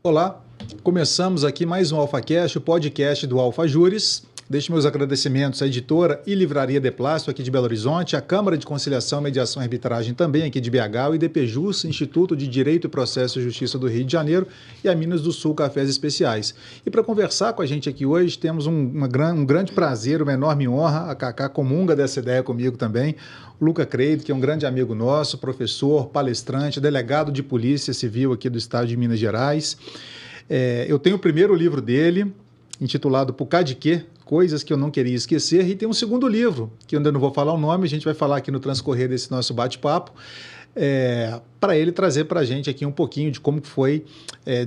Olá, começamos aqui mais um AlphaCast, o podcast do Alpha Júris. Deixo meus agradecimentos à editora e livraria De Plástico aqui de Belo Horizonte, à Câmara de Conciliação, Mediação e Arbitragem também aqui de BH, o IDPJus, Instituto de Direito e Processo e Justiça do Rio de Janeiro e a Minas do Sul Cafés Especiais. E para conversar com a gente aqui hoje, temos um grande prazer, uma enorme honra, a Cacá comunga dessa ideia comigo também, o Luca Creito, que é um grande amigo nosso, professor, palestrante, delegado de Polícia Civil aqui do estado de Minas Gerais. Eu tenho o primeiro livro dele, intitulado Por Cá de Quê? Coisas que eu não queria esquecer, e tem um segundo livro, que eu ainda não vou falar o nome, a gente vai falar aqui no transcorrer desse nosso bate-papo, para ele trazer para a gente aqui um pouquinho de como foi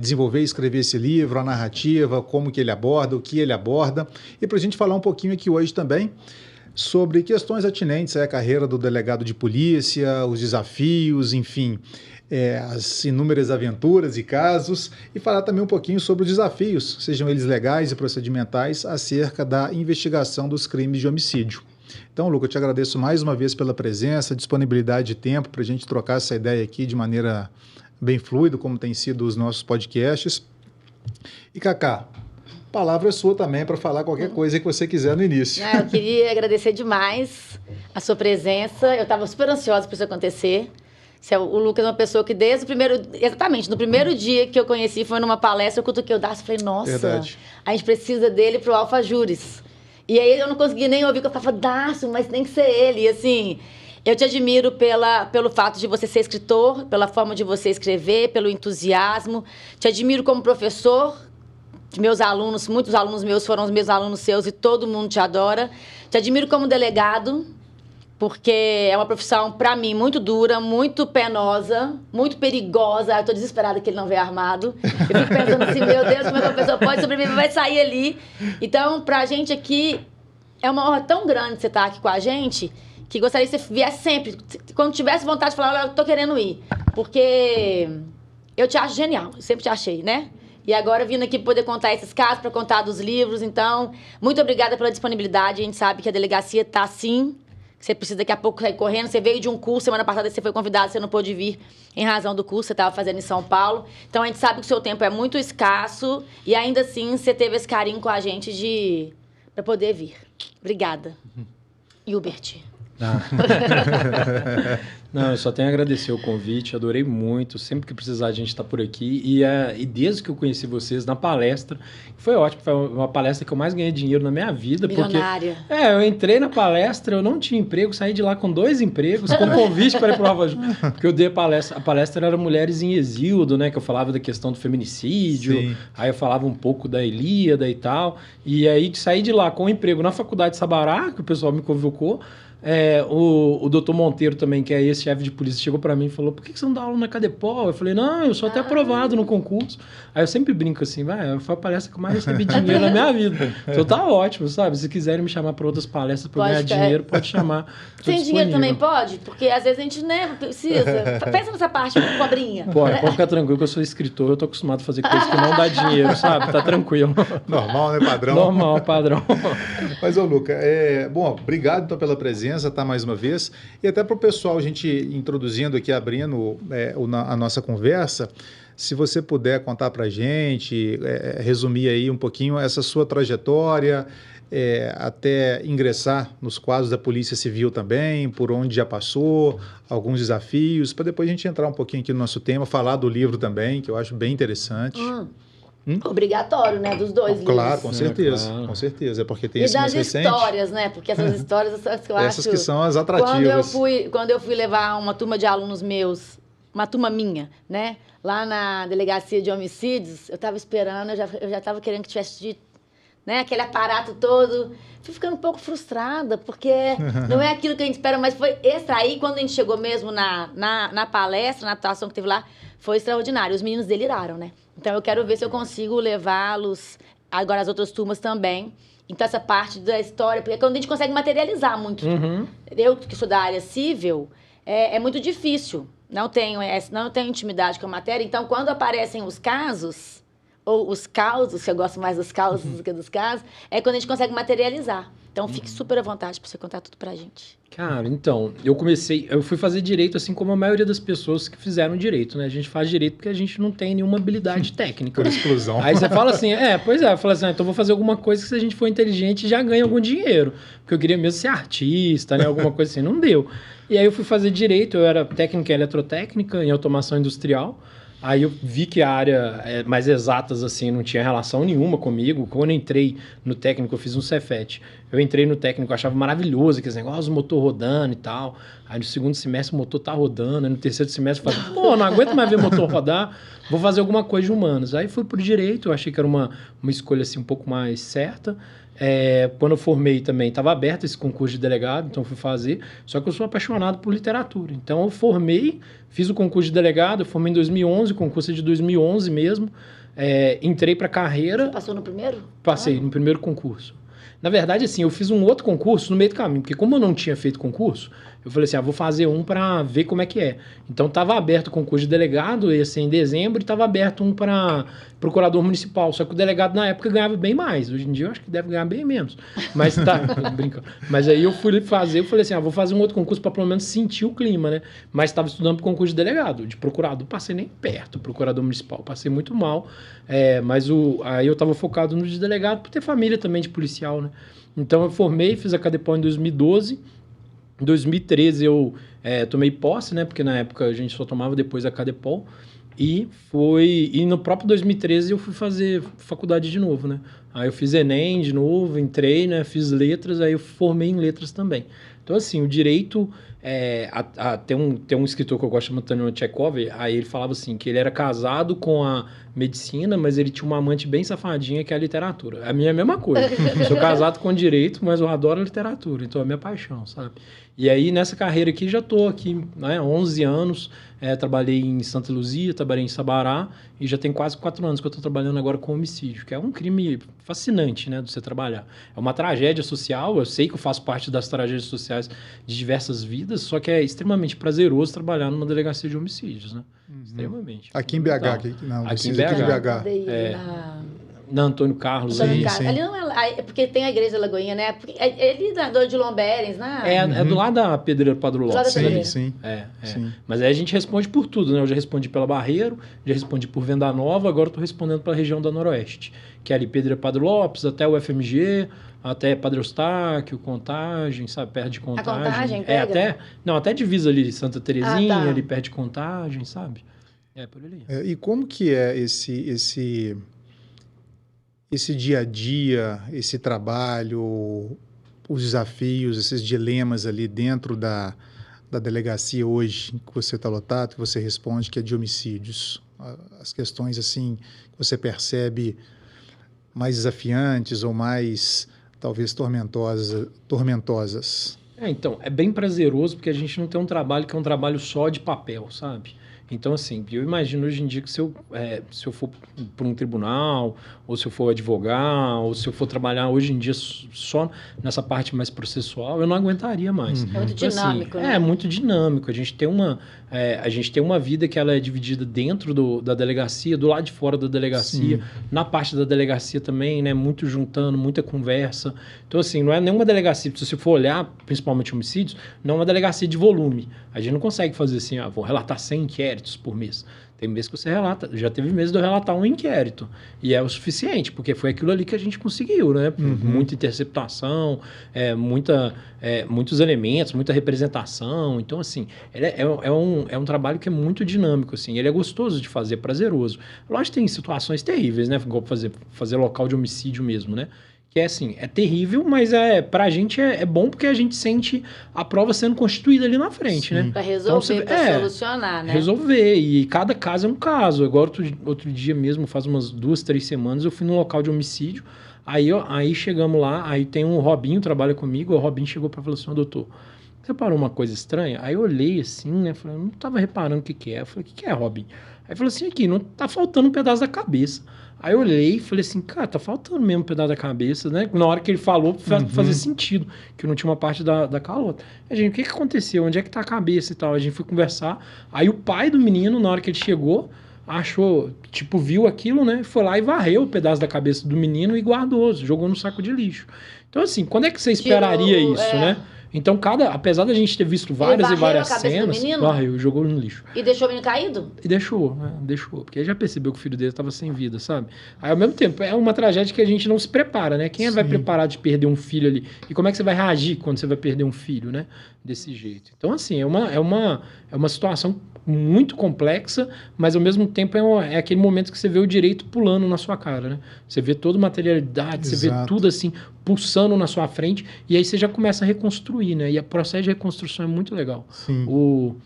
desenvolver e escrever esse livro, a narrativa, como que ele aborda, o que ele aborda, e para a gente falar um pouquinho aqui hoje também sobre questões atinentes à carreira do delegado de polícia, os desafios, enfim, as inúmeras aventuras e casos, e falar também um pouquinho sobre os desafios, sejam eles legais e procedimentais, acerca da investigação dos crimes de homicídio. Então, Luca, eu te agradeço mais uma vez pela presença, disponibilidade de tempo para a gente trocar essa ideia aqui de maneira bem fluida, como tem sido os nossos podcasts. E, Cacá, a palavra é sua também para falar qualquer coisa que você quiser no início. Eu queria agradecer demais a sua presença, eu estava super ansiosa para isso acontecer. O Lucas é uma pessoa que desde o primeiro dia que eu conheci, foi numa palestra, eu cutuquei o Darcy e falei, nossa, verdade, a gente precisa dele pro Alpha Júris. E aí eu não consegui nem ouvir, que eu falava, Darcy, mas tem que ser ele. E assim, eu te admiro pelo fato de você ser escritor, pela forma de você escrever, pelo entusiasmo. Te admiro como professor, meus alunos, muitos alunos meus foram os meus alunos seus e todo mundo te adora. Te admiro como delegado, porque é uma profissão, para mim, muito dura, muito penosa, muito perigosa. Eu tô desesperada que ele não veio armado. Eu fico pensando assim, meu Deus, como é que uma pessoa pode sobreviver, vai sair ali. Então, pra gente aqui, é uma honra tão grande você estar aqui com a gente, que gostaria que você viesse sempre. Quando tivesse vontade de falar, olha, eu tô querendo ir. Porque eu te acho genial, eu sempre te achei, né? E agora vindo aqui poder contar esses casos, para contar dos livros. Então, muito obrigada pela disponibilidade. A gente sabe que a delegacia tá assim, você precisa daqui a pouco sair correndo. Você veio de um curso, semana passada você foi convidado, você não pôde vir em razão do curso que você estava fazendo em São Paulo. Então, a gente sabe que o seu tempo é muito escasso e ainda assim você teve esse carinho com a gente para poder vir. Obrigada. Hubert. Não, eu só tenho a agradecer o convite, adorei muito, sempre que precisar a gente está por aqui, e desde que eu conheci vocês na palestra, foi ótimo, foi uma palestra que eu mais ganhei dinheiro na minha vida, milionária. Porque eu entrei na palestra, eu não tinha emprego, saí de lá com 2 empregos, com convite para ir para o Alpha Júris, porque eu dei a palestra era Mulheres em Exílio, né, que eu falava da questão do feminicídio. Sim. Aí eu falava um pouco da Ilíada e tal, e aí saí de lá com um emprego na Faculdade de Sabará, que o pessoal me convocou. O doutor Monteiro também, que é ex-chefe de polícia, chegou para mim e falou, por que você não dá aula na Cadepol? Eu falei, não, eu sou até aprovado no concurso. Aí eu sempre brinco assim, foi a palestra que eu mais recebi dinheiro na minha vida. Então tá ótimo, sabe? Se quiserem me chamar para outras palestras para ganhar dinheiro, pode chamar. Sem dinheiro também pode? Porque às vezes a gente precisa. Pensa nessa parte, cobrinha. Pode ficar tranquilo que eu sou escritor, eu tô acostumado a fazer coisas que não dá dinheiro, sabe? Tá tranquilo. Normal, né, padrão? Normal, padrão. Mas, ô Luca, bom, obrigado então pela presença, tá, mais uma vez, e até para o pessoal, a gente introduzindo aqui, abrindo a nossa conversa, se você puder contar para a gente, resumir aí um pouquinho essa sua trajetória, até ingressar nos quadros da Polícia Civil também, por onde já passou, alguns desafios, para depois a gente entrar um pouquinho aqui no nosso tema, falar do livro também, que eu acho bem interessante. Obrigatório, né? Dos dois livros. Claro, com certeza. Claro. Com certeza. É porque tem esse mais recente. E das histórias, né? Porque essas histórias que eu acho... Essas que são as atrativas. Quando eu fui levar uma turma de alunos meus, uma turma minha, né? Lá na delegacia de homicídios, eu estava esperando, eu já estava querendo que tivesse dito, né? Aquele aparato todo. Fui ficando um pouco frustrada, porque não é aquilo que a gente espera, mas foi extra. Aí, quando a gente chegou mesmo na palestra, na atuação que teve lá, foi extraordinário. Os meninos deliraram, né? Então, eu quero ver se eu consigo levá-los, agora as outras turmas também. Então, essa parte da história, porque é quando a gente consegue materializar muito. Eu, que sou da área civil, é muito difícil. Não tenho intimidade com a matéria. Então, quando aparecem os casos, ou os causos, que eu gosto mais dos causos do que dos casos, é quando a gente consegue materializar. Então, fique super à vontade para você contar tudo pra gente. Cara, então, eu fui fazer direito assim como a maioria das pessoas que fizeram direito, né? A gente faz direito porque a gente não tem nenhuma habilidade técnica. Por exclusão. Aí você fala assim, fala assim, então vou fazer alguma coisa que se a gente for inteligente já ganha algum dinheiro. Porque eu queria mesmo ser artista, né? Alguma coisa assim, não deu. E aí eu fui fazer direito, eu era técnica em eletrotécnica, em automação industrial. Aí eu vi que a área mais exatas, assim, não tinha relação nenhuma comigo. Quando eu entrei no técnico, eu fiz um Cefet. Eu entrei no técnico, eu achava maravilhoso aqueles negócios, o motor rodando e tal. Aí no segundo semestre o motor tá rodando. Aí no terceiro semestre eu falei, pô, não aguento mais ver o motor rodar, vou fazer alguma coisa de humanos. Aí fui pro direito, eu achei que era uma escolha, assim, um pouco mais certa. Quando eu formei também, estava aberto esse concurso de delegado, então fui fazer. Só que eu sou apaixonado por literatura. Então eu formei, fiz o concurso de delegado, eu formei em 2011, o concurso é de 2011 mesmo. Entrei para carreira. Você passou no primeiro? Passei no primeiro concurso. Na verdade, assim, eu fiz um outro concurso no meio do caminho, porque como eu não tinha feito concurso, eu falei assim, vou fazer um para ver como é que é. Então, estava aberto o concurso de delegado, ia ser em dezembro, e estava aberto um para procurador municipal. Só que o delegado, na época, ganhava bem mais. Hoje em dia, eu acho que deve ganhar bem menos. Mas tá, brincando. Mas aí eu fui fazer, eu falei assim, vou fazer um outro concurso para pelo menos sentir o clima, né? Mas estava estudando para o concurso de delegado. De procurador, passei nem perto, procurador municipal. Passei muito mal. Mas aí eu estava focado no de delegado, por ter família também de policial, né? Então, eu formei, fiz a Cadepol em 2012. Em 2013 eu tomei posse, né? Porque na época a gente só tomava depois a Cadepol. E no próprio 2013 eu fui fazer faculdade de novo, né? Aí eu fiz Enem de novo, entrei, né? Fiz letras, aí eu formei em letras também. Então, assim, o direito... tem um escritor que eu gosto, chama Tânia Tchekov, aí ele falava assim, que ele era casado com a medicina, mas ele tinha uma amante bem safadinha, que é a literatura. A minha é a mesma coisa. Sou casado com direito, mas eu adoro a literatura, então é a minha paixão, sabe? E aí, nessa carreira aqui, já estou aqui, né, 11 anos, trabalhei em Santa Luzia, trabalhei em Sabará, e já tem quase 4 anos que eu estou trabalhando agora com homicídio, que é um crime fascinante, né, de você trabalhar. É uma tragédia social, eu sei que eu faço parte das tragédias sociais de diversas vidas, só que é extremamente prazeroso trabalhar numa delegacia de homicídios, né? Extremamente. Aqui em BH. Aqui em BH. Na Antônio Carlos. Sim. Ali não é porque tem a igreja Lagoinha, né? Ele é de Lomberens, né? É do lado da Pedreira Padre Lopes. Sim. Mas aí a gente responde por tudo, né? Eu já respondi pela Barreiro, já respondi por Venda Nova, agora estou respondendo pela região da Noroeste, que é ali Pedreira Padre Lopes, até o FMG, até Padre Eustáquio, Contagem, sabe? Perto de Contagem. A Contagem pega? Até divisa ali, Santa Terezinha, ali perto de Contagem, sabe? Por ali. E como que é esse dia a dia, esse trabalho, os desafios, esses dilemas ali dentro da delegacia hoje, que você está lotado, que você responde, que é de homicídios? As questões assim que você percebe mais desafiantes ou mais, talvez, tormentosas? Então, é bem prazeroso porque a gente não tem um trabalho que é um trabalho só de papel, sabe? Então, assim, eu imagino hoje em dia que se eu for para um tribunal, ou se eu for advogar, ou se eu for trabalhar hoje em dia só nessa parte mais processual, eu não aguentaria mais. É muito dinâmico, assim, né? É muito dinâmico. A gente tem uma vida que ela é dividida dentro da delegacia, do lado de fora da delegacia, sim, na parte da delegacia também, né? Muito juntando, muita conversa. Então, assim, não é nenhuma delegacia, se você for olhar, principalmente homicídios, não é uma delegacia de volume. A gente não consegue fazer assim, vou relatar 100 inquéritos por mês. Tem mês que você relata, já teve mês de eu relatar um inquérito, e é o suficiente, porque foi aquilo ali que a gente conseguiu, né? Muita interceptação, muitos elementos, muita representação. Então, assim, é um trabalho que é muito dinâmico, assim, ele é gostoso de fazer, prazeroso. Lógico que tem situações terríveis, né? Igual fazer local de homicídio mesmo, né? Que é assim, é terrível, mas pra gente é bom porque a gente sente a prova sendo constituída ali na frente, sim, né? Pra resolver, então, pra solucionar, né? Resolver, e cada caso é um caso. Agora, outro dia mesmo, faz umas 2, 3 semanas, eu fui num local de homicídio, aí chegamos lá, aí tem um Robinho, trabalha comigo, o Robinho chegou pra falar assim, doutor, você reparou uma coisa estranha? Aí eu olhei assim, né, falei, eu não tava reparando o que é. Eu falei, o que é, Robinho? Aí falou assim, aqui, não tá faltando um pedaço da cabeça. Aí eu olhei e falei assim, cara, tá faltando mesmo um pedaço da cabeça, né? Na hora que ele falou, fazia sentido, que não tinha uma parte da calota. A gente, o que aconteceu? Onde é que tá a cabeça e tal? A gente foi conversar. Aí o pai do menino, na hora que ele chegou, achou, tipo, viu aquilo, né? Foi lá e varreu o pedaço da cabeça do menino e guardou, jogou no saco de lixo. Então, assim, quando é que você esperaria isso, né? Então, apesar da gente ter visto várias e várias cenas, varreu, jogou no lixo. E deixou o menino caído? E deixou, né? Deixou. Porque ele já percebeu que o filho dele estava sem vida, sabe? Aí, ao mesmo tempo, é uma tragédia que a gente não se prepara, né? Quem vai preparar de perder um filho ali? E como é que você vai reagir quando você vai perder um filho, né? Desse jeito. Então, assim, é uma situação muito complexa, mas ao mesmo tempo é aquele momento que você vê o direito pulando na sua cara, né? Você vê toda a materialidade, você vê tudo assim, pulsando na sua frente, e aí você já começa a reconstruir, né? E o processo de reconstrução é muito legal. O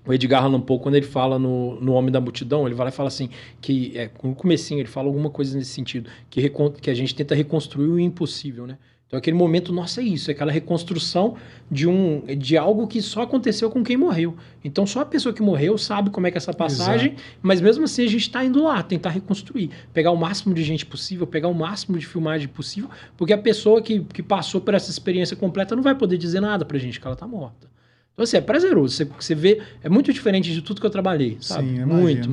Edgar Allan Poe, quando ele fala no Homem da Multidão, ele vai lá e fala assim, que no comecinho ele fala alguma coisa nesse sentido, que a gente tenta reconstruir o impossível, né? Então, aquele momento, nossa, é isso, é aquela reconstrução de algo que só aconteceu com quem morreu. Então, só a pessoa que morreu sabe como é que é essa passagem, mas mesmo assim a gente está indo lá, tentar reconstruir. Pegar o máximo de gente possível, pegar o máximo de filmagem possível, porque a pessoa que passou por essa experiência completa não vai poder dizer nada pra gente que ela tá morta. Então, assim, é prazeroso. Você vê, é muito diferente de tudo que eu trabalhei, sabe? Sim, muito.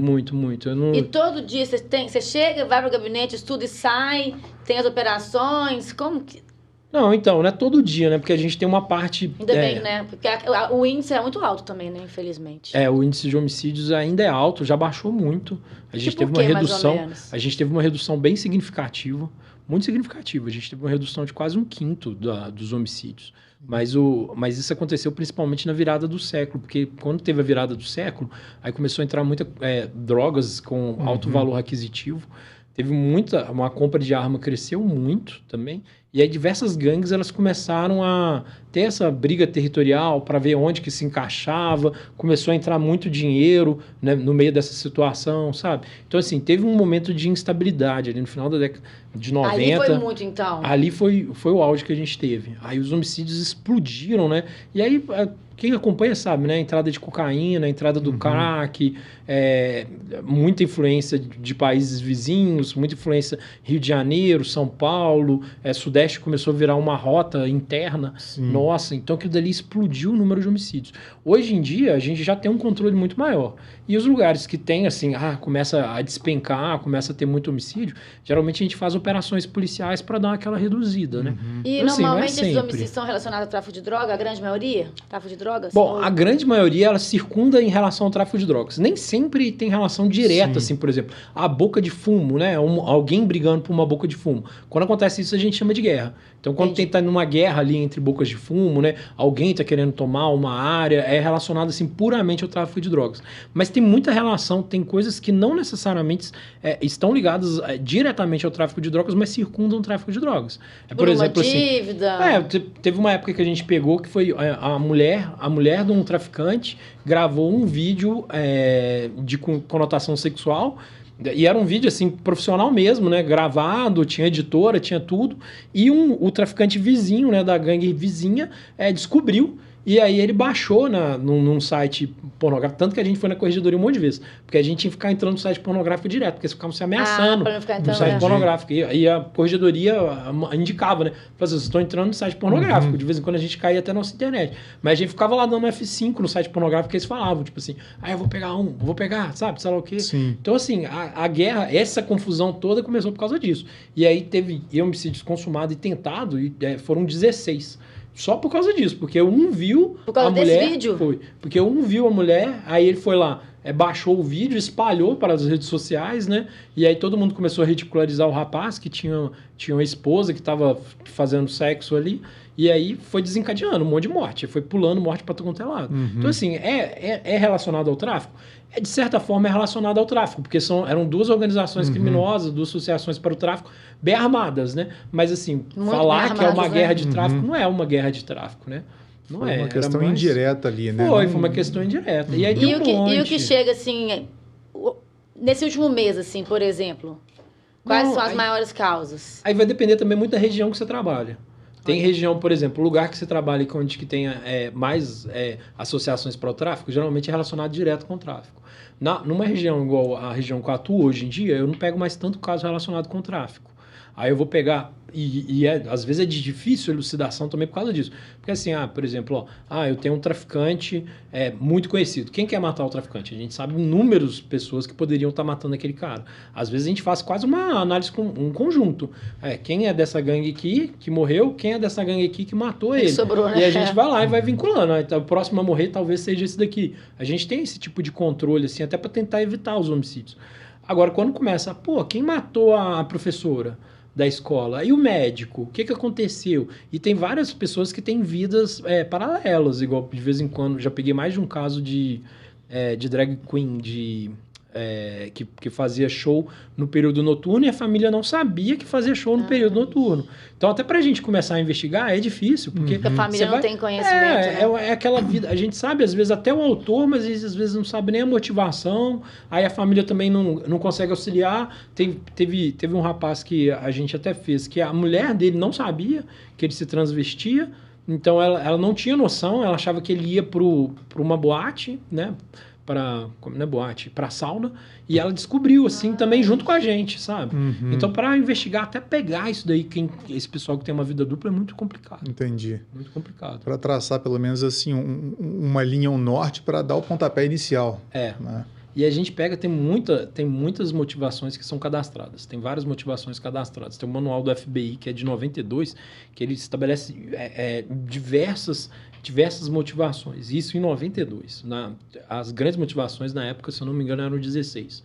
E todo dia você chega, vai pro gabinete, estuda e sai, tem as operações, como que... Não, então, não é todo dia, né? Porque a gente tem uma parte... Ainda bem, né? Porque o índice é muito alto também, né? Infelizmente. O índice de homicídios ainda é alto, já baixou muito. A gente teve uma redução, a gente teve uma redução bem significativa, muito significativa. A gente teve uma redução de quase 1/5 dos homicídios. Mas isso aconteceu principalmente na virada do século, porque quando teve a virada do século, aí começou a entrar muita drogas com alto valor aquisitivo. Teve uma compra de arma cresceu muito também. E aí diversas gangues elas começaram a ter essa briga territorial para ver onde que se encaixava, começou a entrar muito dinheiro, né, no meio dessa situação, sabe? Então, assim, teve um momento de instabilidade ali no final da década de 90. Ali foi muito, então. Ali foi o auge que a gente teve. Aí os homicídios explodiram, né? E aí... Quem acompanha sabe, né? A entrada de cocaína, a entrada do crack, muita influência de países vizinhos, muita influência Rio de Janeiro, São Paulo, Sudeste começou a virar uma rota interna. Nossa, então aquilo dali explodiu o número de homicídios. Hoje em dia, a gente já tem um controle muito maior. E os lugares que tem, assim, começa a despencar, começa a ter muito homicídio, geralmente a gente faz operações policiais para dar aquela reduzida, né? E então, normalmente assim, esses homicídios são relacionados ao tráfico de droga, a grande maioria? Tráfico de drogas? Bom, a grande maioria, ela circunda em relação ao tráfico de drogas. Nem sempre tem relação direta, assim, por exemplo, a boca de fumo, né? Alguém brigando por uma boca de fumo. Quando acontece isso, a gente chama de guerra. Então, quando tá numa guerra ali entre bocas de fumo, né? Alguém tá querendo tomar uma área, é relacionado, assim, puramente ao tráfico de drogas. Mas tem muita relação, tem coisas que não necessariamente estão ligadas diretamente ao tráfico de drogas, mas circundam o tráfico de drogas. Por exemplo, uma dívida. Teve uma época que a gente pegou que foi a mulher de um traficante gravou um vídeo de conotação sexual. E era um vídeo, assim, profissional mesmo, né? Gravado, tinha editora, tinha tudo. E o traficante vizinho, né? Da gangue vizinha, descobriu. E aí ele baixou num site pornográfico. Tanto que a gente foi na corregedoria um monte de vezes. Porque a gente tinha que ficar entrando no site pornográfico direto. Porque eles ficavam se ameaçando pra não ficar entrando, no site pornográfico. E a corregedoria indicava, né? Falava assim, vocês estão entrando no site pornográfico. De vez em quando a gente caía até na nossa internet. Mas a gente ficava lá dando F5 no site pornográfico que eles falavam. Tipo assim, eu vou pegar, sabe? Sei lá o quê. Sim. Então, assim, a guerra, essa confusão toda começou por causa disso. E aí teve homicídios consumados e tentado, e foram 16. Só por causa disso, porque um viu por causa a mulher... desse vídeo? Foi. Porque um viu a mulher, aí ele foi lá, baixou o vídeo, espalhou para as redes sociais, né? E aí todo mundo começou a ridicularizar o rapaz que tinha uma esposa que estava fazendo sexo ali. E aí foi desencadeando um monte de morte. Foi pulando morte para todo quanto é lado. Então, assim, é relacionado ao tráfico? De certa forma, é relacionado ao tráfico, porque eram duas organizações criminosas, duas associações para o tráfico, bem armadas, né? Mas, assim, muito falar que é uma guerra de Uhum. tráfico não é uma guerra de tráfico, né? Não Foi é. uma questão indireta ali, né? Foi uma questão indireta. E aí tem E o que chega, assim, nesse último mês, assim, por exemplo, quais são as maiores causas? Aí vai depender também muito da região que você trabalha. Tem região, por exemplo, o lugar que você trabalha onde que tem mais associações para o tráfico, geralmente é relacionado direto com o tráfico. Numa região igual a região que eu atuo hoje em dia, eu não pego mais tanto caso relacionado com o tráfico. Aí eu vou pegar... às vezes é de difícil elucidação também por causa disso. Porque assim, por exemplo, eu tenho um traficante muito conhecido. Quem quer matar o traficante? A gente sabe inúmeras pessoas que poderiam estar matando aquele cara. Às vezes a gente faz quase uma análise com um conjunto. Quem é dessa gangue aqui que morreu? Quem é dessa gangue aqui que matou ele? Sobrou, né? E a gente vai lá e vai vinculando. O próximo a morrer talvez seja esse daqui. A gente tem esse tipo de controle, assim, até para tentar evitar os homicídios. Agora, quando começa, quem matou a professora da escola? E o médico? O que aconteceu? E tem várias pessoas que têm vidas paralelas, igual de vez em quando. Já peguei mais de um caso de drag queen, que fazia show no período noturno e a família não sabia que fazia show no período noturno. Então, até pra gente começar a investigar é difícil, porque a família não tem conhecimento, né? É aquela vida, a gente sabe, às vezes, até o autor, mas às vezes não sabe nem a motivação, aí a família também não consegue auxiliar. Teve um rapaz que a gente até fez, que a mulher dele não sabia que ele se transvestia, então ela não tinha noção, ela achava que ele ia para uma boate, né? Para sauna, e ela descobriu, assim, também junto com a gente, sabe? Uhum. Então, para investigar, até pegar isso daí, esse pessoal que tem uma vida dupla é muito complicado. Entendi. Muito complicado. Para traçar, pelo menos, assim, uma linha, um norte para dar o pontapé inicial. Né? E a gente pega, tem muitas motivações que são cadastradas. Tem várias motivações cadastradas. Tem o manual do FBI, que é de 92, que ele estabelece diversas motivações. Isso em 92. As grandes motivações na época, se eu não me engano, eram 16.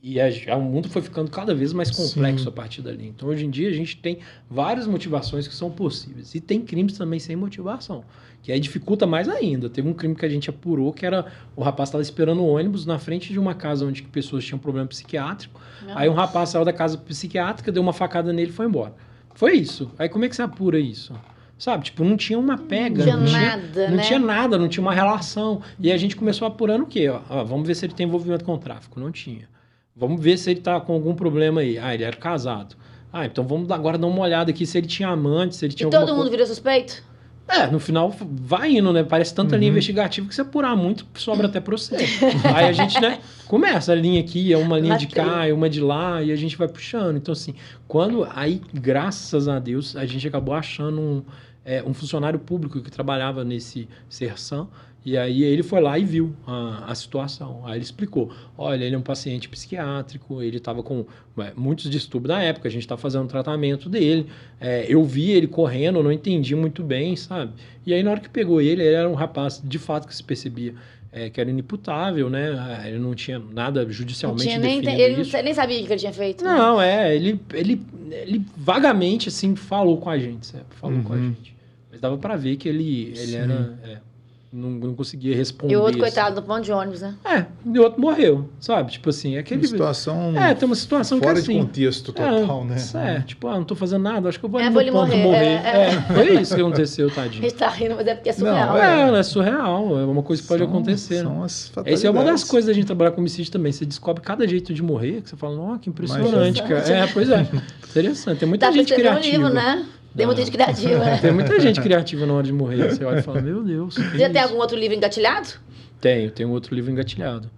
E o mundo foi ficando cada vez mais complexo Sim. a partir dali. Então, hoje em dia, a gente tem várias motivações que são possíveis. E tem crimes também sem motivação, que aí dificulta mais ainda. Teve um crime que a gente apurou, que era o rapaz estava esperando o ônibus na frente de uma casa onde pessoas tinham problema psiquiátrico. Nossa. Aí um rapaz saiu da casa psiquiátrica, deu uma facada nele e foi embora. Foi isso. Aí como é que você apura isso? Sabe? Tipo, não tinha uma pega. Não tinha nada, não tinha uma relação. E a gente começou apurando o quê? Vamos ver se ele tem envolvimento com o tráfico. Não tinha. Vamos ver se ele tá com algum problema aí. Ele era casado. Então vamos agora dar uma olhada aqui se ele tinha amante, se ele tinha todo mundo virou suspeito? No final vai indo, né? Parece tanta linha investigativa que se apurar muito, sobra até processo. Aí a gente, né, começa a linha aqui, é uma linha de cá, é uma de lá, e a gente vai puxando. Então, assim, aí, graças a Deus, a gente acabou achando um funcionário público que trabalhava nesse Sersan, e aí ele foi lá e viu a situação. Aí ele explicou, olha, ele é um paciente psiquiátrico, ele estava com muitos distúrbios na época, a gente estava fazendo um tratamento dele, eu vi ele correndo, eu não entendi muito bem, sabe? E aí na hora que pegou ele era um rapaz, de fato, que se percebia que era inimputável, né? Ele não tinha nada judicialmente definido ele nem sabia o que ele tinha feito. Não, ele vagamente, assim, falou com a gente, sabe? Falou com a gente. Mas dava para ver que ele era... Não conseguia responder. E o outro, coitado, no ponto de ônibus, né? E o outro morreu, sabe? Tipo assim, aquele... Uma situação... tem uma situação fora que assim... de contexto total, né? Tipo, não tô fazendo nada, acho que eu vou ali no ponto morrer. Foi isso que aconteceu, tadinho. A gente tá rindo, mas é porque é surreal. Não é surreal, é uma coisa que pode acontecer. São as fatalidades. Essa é uma das coisas da gente trabalhar com homicídio também. Você descobre cada jeito de morrer, que você fala, que impressionante, cara. Pois é. Interessante. Tem muita gente criativa. Um livro, né? Tem muita gente criativa, né? Tem muita gente criativa na hora de morrer. Você olha e fala, meu Deus. Você já tem algum outro livro engatilhado? Tenho outro livro engatilhado.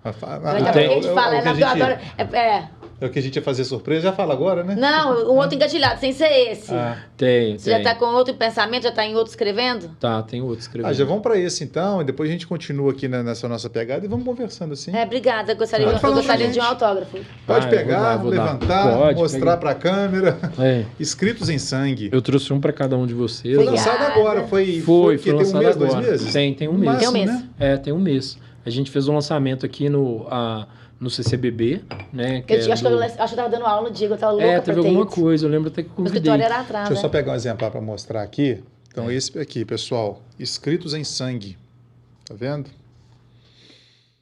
É o que a gente ia fazer surpresa, já fala agora, né? Não, um outro engatilhado, sem ser esse. Tem. Você já tá com outro pensamento, já tá em outro escrevendo? Tá, tem outro escrevendo. Já vamos para esse então, e depois a gente continua aqui nessa nossa pegada e vamos conversando assim. Obrigada, eu gostaria de um autógrafo. Pode pegar, levantar, mostrar para a câmera. Escritos em Sangue. Eu trouxe um para cada um de vocês. Foi lançado agora, foi lançado tem um mês, agora. 2 meses? Tem um mês. Tem um mês. Né? Tem um mês. A gente fez um lançamento aqui no CCBB, né? Eu acho que eu tava dando aula no dia, eu tava louca teve alguma coisa, eu lembro até que eu convidei. O escritório era atrás, Deixa eu só pegar um exemplar para mostrar aqui. Então, esse aqui, pessoal, Escritos em Sangue. Tá vendo?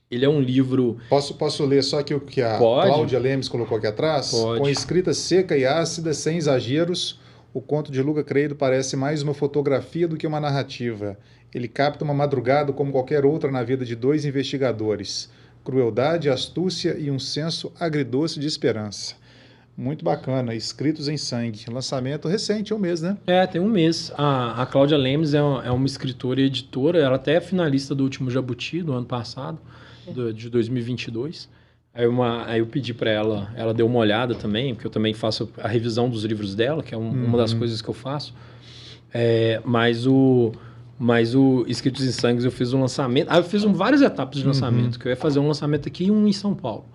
Ele é um livro... Posso ler só aqui o que a Cláudia Lemes colocou aqui atrás? Pode. Com escrita seca e ácida, sem exageros, o conto de Luca Credo parece mais uma fotografia do que uma narrativa. Ele capta uma madrugada como qualquer outra na vida de 2 investigadores. Crueldade, astúcia e um senso agridoce de esperança. Muito bacana. Escritos em Sangue. Lançamento recente, um mês, né? Tem um mês. A Cláudia Lemes é uma escritora e editora. Ela até é finalista do último Jabuti, do ano passado, de 2022. Aí eu pedi para ela deu uma olhada também, porque eu também faço a revisão dos livros dela, que é uma das coisas que eu faço. Mas o Escritos em Sangue eu fiz um lançamento. Aí eu fiz várias etapas de lançamento, que eu ia fazer um lançamento aqui e um em São Paulo.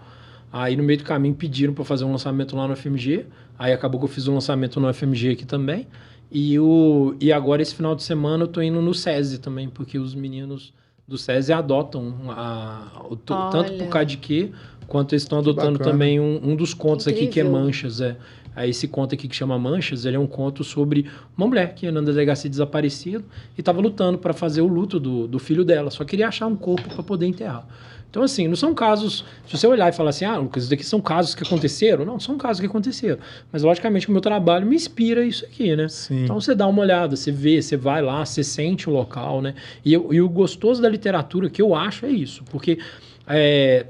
Aí no meio do caminho pediram para fazer um lançamento lá no FMG. Aí acabou que eu fiz um lançamento no FMG aqui também. E agora esse final de semana eu tô indo no SESI também, porque os meninos do SESI adotam tanto por Cadiquê, quanto eles estão adotando também um dos contos aqui que é Manchas. Aí esse conto aqui que chama Manchas, ele é um conto sobre uma mulher que anda na delegacia desaparecido e estava lutando para fazer o luto do filho dela, só queria achar um corpo para poder enterrar. Então, assim, não são casos... Se você olhar e falar assim, Lucas, isso daqui são casos que aconteceram. Não, são casos que aconteceram. Mas, logicamente, o meu trabalho me inspira isso aqui, né? Sim. Então, você dá uma olhada, você vê, você vai lá, você sente o local, né? E o gostoso da literatura, que eu acho, é isso. Porque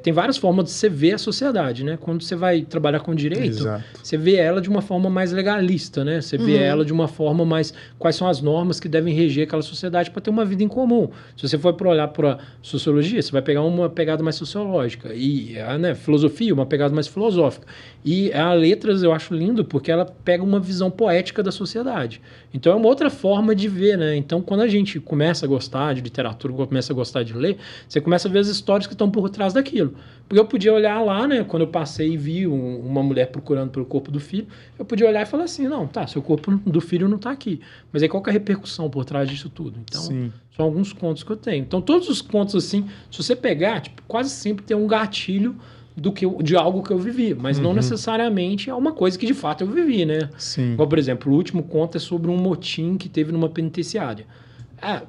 tem várias formas de você ver a sociedade, né? Quando você vai trabalhar com direito, você vê ela de uma forma mais legalista, né? Você vê ela de uma forma mais... Quais são as normas que devem reger aquela sociedade para ter uma vida em comum. Se você for para olhar para sociologia, você vai pegar uma pegada mais sociológica. E filosofia, uma pegada mais filosófica. E a letras eu acho lindo porque ela pega uma visão poética da sociedade. Então é uma outra forma de ver, né? Então quando a gente começa a gostar de literatura, começa a gostar de ler, você começa a ver as histórias que estão por trás daquilo. Porque eu podia olhar lá, né? Quando eu passei e vi uma mulher procurando pelo corpo do filho, eu podia olhar e falar assim, não, tá, seu corpo do filho não tá aqui. Mas aí qual que é a repercussão por trás disso tudo? Então, são alguns contos que eu tenho. Então todos os contos, assim, se você pegar, quase sempre tem um gatilho de algo que eu vivi, mas não necessariamente é uma coisa que de fato eu vivi, né? Sim. Igual, por exemplo, o último conto é sobre um motim que teve numa penitenciária.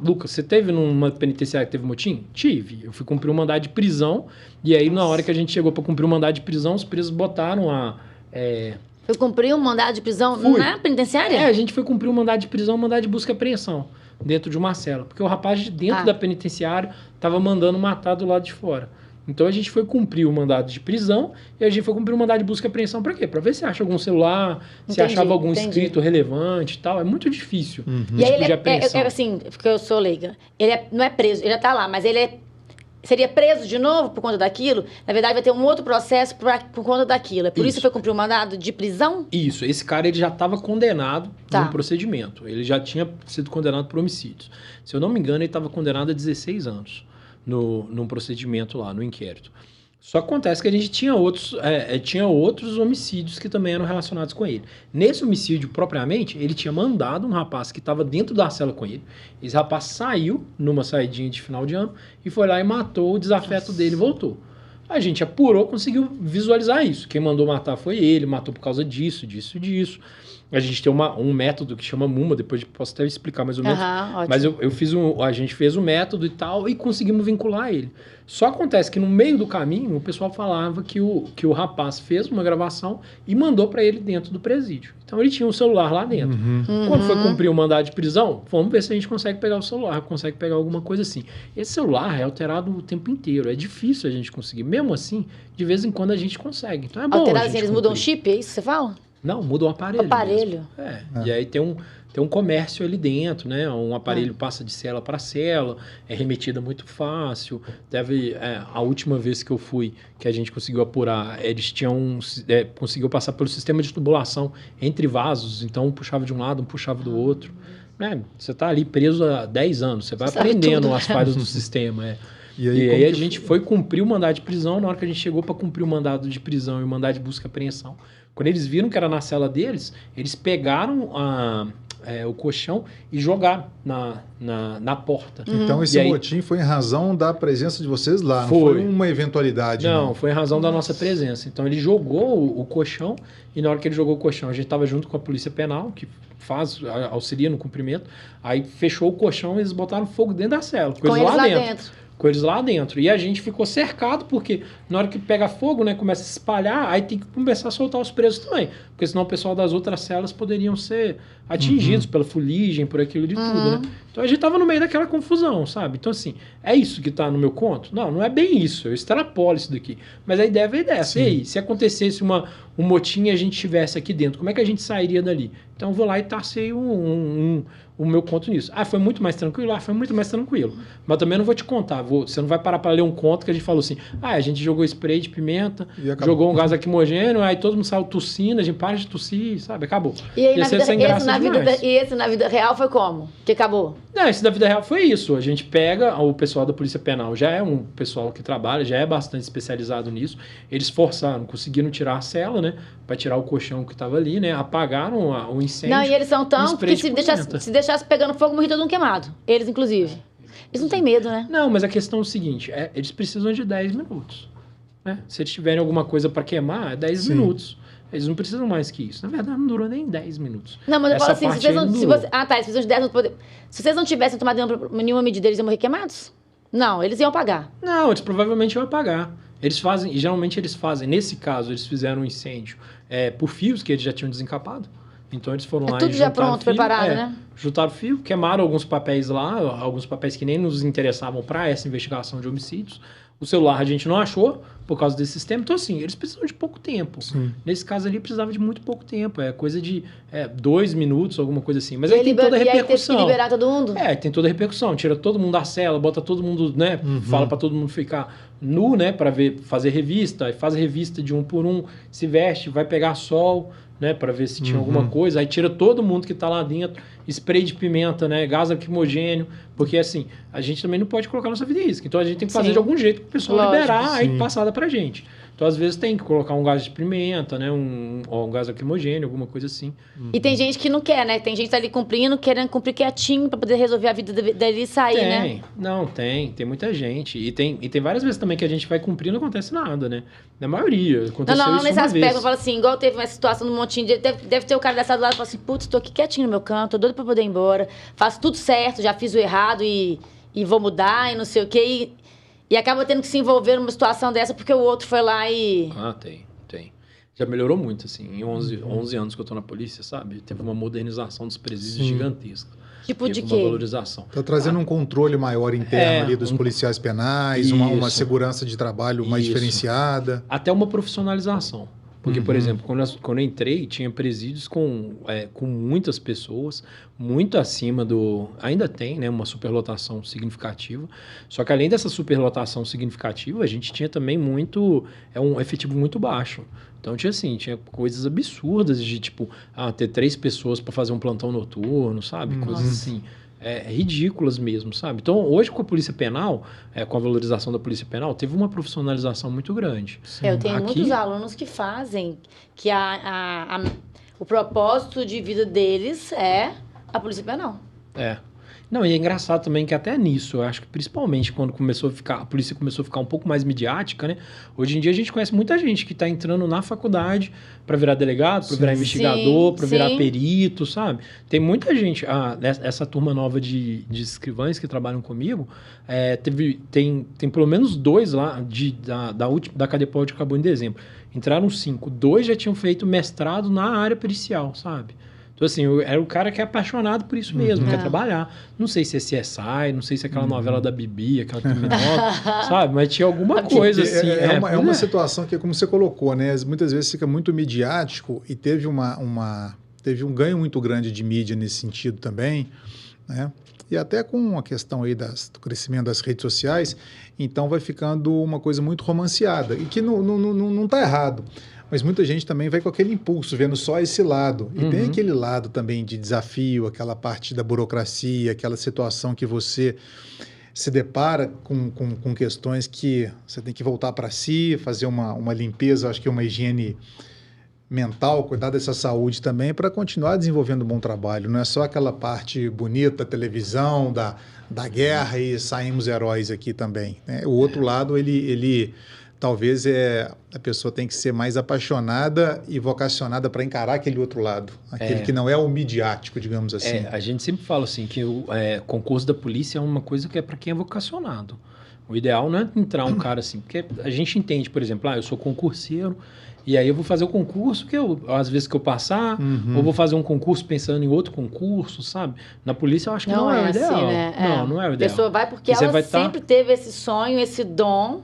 Lucas, você teve numa penitenciária que teve motim? Tive. Eu fui cumprir um mandado de prisão e aí na hora que a gente chegou para cumprir o mandado de prisão, os presos botaram Foi cumprir um mandado de prisão na penitenciária? A gente foi cumprir um mandado de prisão, um mandado de busca e apreensão dentro de uma cela, porque o rapaz de dentro da penitenciária estava mandando matar do lado de fora. Então a gente foi cumprir o mandado de prisão e a gente foi cumprir o mandado de busca e apreensão para quê? Para ver se acha algum celular, se achava algum escrito relevante e tal. É muito difícil. E aí ele assim, porque eu sou leiga, ele não é preso, ele já tá lá, mas ele seria preso de novo por conta daquilo? Na verdade, vai ter um outro processo por conta daquilo. É por isso que foi cumprir o mandado de prisão? Isso. Esse cara ele já estava condenado num procedimento. Ele já tinha sido condenado por homicídios. Se eu não me engano, ele estava condenado a 16 anos. Num procedimento lá, no inquérito. Só acontece que a gente tinha outros homicídios que também eram relacionados com ele. Nesse homicídio, propriamente, ele tinha mandado um rapaz que estava dentro da cela com ele. Esse rapaz saiu numa saidinha de final de ano e foi lá e matou o desafeto dele e voltou. A gente apurou, conseguiu visualizar isso. Quem mandou matar foi ele, matou por causa disso. A gente tem um método que chama MUMA, depois posso até explicar mais ou menos. Mas a gente fez o método e tal e conseguimos vincular ele. Só acontece que no meio do caminho o pessoal falava que o rapaz fez uma gravação e mandou para ele dentro do presídio. Então ele tinha um celular lá dentro. Quando foi cumprir o mandado de prisão, vamos ver se a gente consegue pegar o celular, consegue pegar alguma coisa assim. Esse celular é alterado o tempo inteiro, é difícil a gente conseguir. Mesmo assim, de vez em quando a gente consegue. Então é bom. Alterado assim, eles mudam o chip, é isso que você fala? Não, muda o aparelho. Aparelho. E aí tem um comércio ali dentro, né? Um aparelho passa de cela para cela, é remetida muito fácil. A última vez que eu fui, que a gente conseguiu apurar, eles conseguiu passar pelo sistema de tubulação entre vasos, então um puxava de um lado, um puxava do outro. Você está ali preso há 10 anos, você vai aprendendo as falhas do sistema. E aí a gente foi cumprir o mandado de prisão. Na hora que a gente chegou para cumprir o mandado de prisão e o mandado de busca e apreensão, quando eles viram que era na cela deles, eles pegaram o colchão e jogaram na porta. Então esse motim foi em razão da presença de vocês lá, não foi uma eventualidade? Não, foi em razão da nossa presença. Então ele jogou o colchão e na hora que ele jogou o colchão, a gente estava junto com a Polícia Penal, que auxilia no cumprimento, aí fechou o colchão e eles botaram fogo dentro da cela, com eles lá dentro. Com eles lá dentro. E a gente ficou cercado, porque na hora que pega fogo, né, começa a se espalhar, aí tem que começar a soltar os presos também. Porque senão o pessoal das outras celas poderiam ser atingidos pela fuligem, por aquilo de tudo, né? Então a gente tava no meio daquela confusão, sabe? Então assim, é isso que tá no meu conto? Não, não é bem isso, eu extrapolo isso daqui. Mas a ideia veio dessa. E aí, se acontecesse um motim e a gente estivesse aqui dentro, como é que a gente sairia dali? Então eu vou lá e tacei o meu conto nisso. Ah, foi muito mais tranquilo? Ah, foi muito mais tranquilo. Mas também não vou te contar. Você não vai parar para ler um conto que a gente falou assim, a gente jogou spray de pimenta, jogou um gás lacrimogêneo, aí todo mundo saiu tossindo, a gente para de tossir, sabe? Acabou. E aí, esse na vida real foi como? Que acabou? Não, esse da vida real foi isso. A gente pega, o pessoal da Polícia Penal já é um pessoal que trabalha, já é bastante especializado nisso. Eles forçaram, conseguiram tirar a cela, né? Para tirar o colchão que estava ali, né? Apagaram o incêndio. Não, e eles são tão que se deixasse pegando fogo, morria todo mundo queimado. Eles, inclusive. Eles não têm medo, né? Não, mas a questão é o seguinte, eles precisam de 10 minutos. Né? Se eles tiverem alguma coisa para queimar, é 10 minutos. Eles não precisam mais que isso. Na verdade, não durou nem 10 minutos. Não, mas eu falo assim, eles precisam de 10 minutos. Se vocês não tivessem tomado nenhuma medida, eles iam morrer queimados? Não, eles iam apagar. Não, eles provavelmente iam apagar. Eles fazem, e geralmente eles fazem, nesse caso, eles fizeram um incêndio por fios que eles já tinham desencapado. Então eles foram lá tudo e já pronto, fio, preparado, né? Juntaram fio, queimaram alguns papéis lá, alguns papéis que nem nos interessavam para essa investigação de homicídios. O celular a gente não achou por causa desse sistema. Então, assim, eles precisam de pouco tempo. Sim. Nesse caso ali, precisava de muito pouco tempo. É coisa de 2 minutos, alguma coisa assim. Mas aí tem toda a repercussão. E aí teve que liberar todo mundo? Tem toda a repercussão. Tira todo mundo da cela, bota todo mundo, né? Fala para todo mundo ficar nu, né? Para fazer revista. Aí faz a revista de um por um, se veste, vai pegar sol, né? Para ver se tinha alguma coisa. Aí tira todo mundo que tá lá dentro. Spray de pimenta, né? Gás lacrimogêneo. Porque, assim, a gente também não pode colocar nossa vida em risco. Então, a gente tem que fazer de algum jeito para o pessoal liberar aí passada pra gente. Então, às vezes, tem que colocar um gás de pimenta, né? Um gás lacrimogêneo, alguma coisa assim. E tem gente que não quer, né? Tem gente ali cumprindo, querendo cumprir quietinho para poder resolver a vida dele e sair, né? Não, tem muita gente. E tem várias vezes também que a gente vai cumprir e não acontece nada, né? Na maioria. Aconteceu Não, isso nesse uma aspecto, vez. eu falo assim, igual teve uma situação no Montinho, deve ter o cara dessa do lado e fala assim, putz, tô aqui quietinho no meu canto, tô doido pra poder ir embora, faço tudo certo, já fiz o errado e vou mudar e não sei o quê. E acaba tendo que se envolver numa situação dessa porque o outro foi lá e... Tem. Já melhorou muito, assim. Em 11 anos que eu tô na polícia, sabe? Teve uma modernização dos presídios gigantesca. Tipo de quê? Uma valorização. Está trazendo um controle maior interno ali dos policiais penais, uma segurança de trabalho mais diferenciada. Até uma profissionalização. Porque, por exemplo, quando eu entrei, tinha presídios com muitas pessoas, muito acima do... Ainda tem, né, uma superlotação significativa. Só que além dessa superlotação significativa, a gente tinha também um efetivo muito baixo. Então tinha coisas absurdas de, tipo, ter 3 pessoas para fazer um plantão noturno, sabe? Coisas assim... ridículas mesmo, sabe? Então, hoje com a Polícia Penal, com a valorização da Polícia Penal, teve uma profissionalização muito grande. Eu tenho muitos alunos que fazem, que o propósito de vida deles é a Polícia Penal. Não, e é engraçado também que até nisso, eu acho que principalmente quando a polícia começou a ficar um pouco mais midiática, né? Hoje em dia a gente conhece muita gente que está entrando na faculdade para virar delegado, para virar investigador, para virar perito, sabe? Tem muita gente, essa turma nova de escrivães que trabalham comigo, tem pelo menos 2 lá da Cadepol que acabou em dezembro. Entraram 5, 2 já tinham feito mestrado na área pericial, sabe? Então, assim, era o cara que é apaixonado por isso mesmo, quer trabalhar. Não sei se é CSI, não sei se é aquela novela da Bibi, aquela criminosa, sabe? Mas tinha alguma coisa assim. É uma situação que, como você colocou, né? Muitas vezes fica muito midiático e teve um ganho muito grande de mídia nesse sentido também, né? E até com a questão aí do crescimento das redes sociais, então vai ficando uma coisa muito romanceada, e que não está errado. Mas muita gente também vai com aquele impulso, vendo só esse lado. E tem aquele lado também de desafio, aquela parte da burocracia, aquela situação que você se depara com questões que você tem que voltar para si, fazer uma limpeza, acho que uma higiene mental, cuidar dessa saúde também, para continuar desenvolvendo um bom trabalho. Não é só aquela parte bonita da televisão, da guerra e saímos heróis aqui também, né? O outro lado, ele talvez a pessoa tem que ser mais apaixonada e vocacionada para encarar aquele outro lado, aquele que não é o midiático, digamos assim. A gente sempre fala assim que o concurso da polícia é uma coisa que é para quem é vocacionado. O ideal não é entrar um cara assim, porque a gente entende, por exemplo, eu sou concurseiro, e aí eu vou fazer o concurso às vezes que eu passar, ou vou fazer um concurso pensando em outro concurso, sabe? Na polícia eu acho que não é o ideal. Assim, né? Não é o ideal. A pessoa vai porque ela sempre teve esse sonho, esse dom.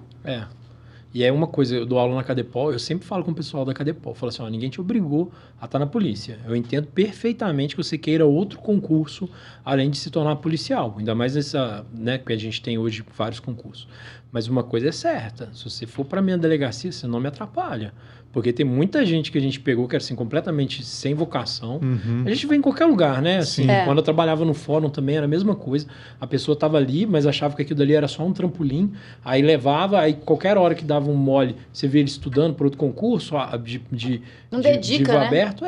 E é uma coisa, eu dou aula na Cadepol, eu sempre falo com o pessoal da Cadepol, falo assim, ninguém te obrigou a estar na polícia. Eu entendo perfeitamente que você queira outro concurso, além de se tornar policial. Ainda mais nessa, né, que a gente tem hoje vários concursos. Mas uma coisa é certa, se você for para minha delegacia, você não me atrapalha. Porque tem muita gente que a gente pegou que era assim, completamente sem vocação. A gente vê em qualquer lugar, né? Assim, quando eu trabalhava no fórum também era a mesma coisa. A pessoa estava ali, mas achava que aquilo dali era só um trampolim. Aí levava, aí qualquer hora que dava um mole, você vê ele estudando para outro concurso, de né? aberto.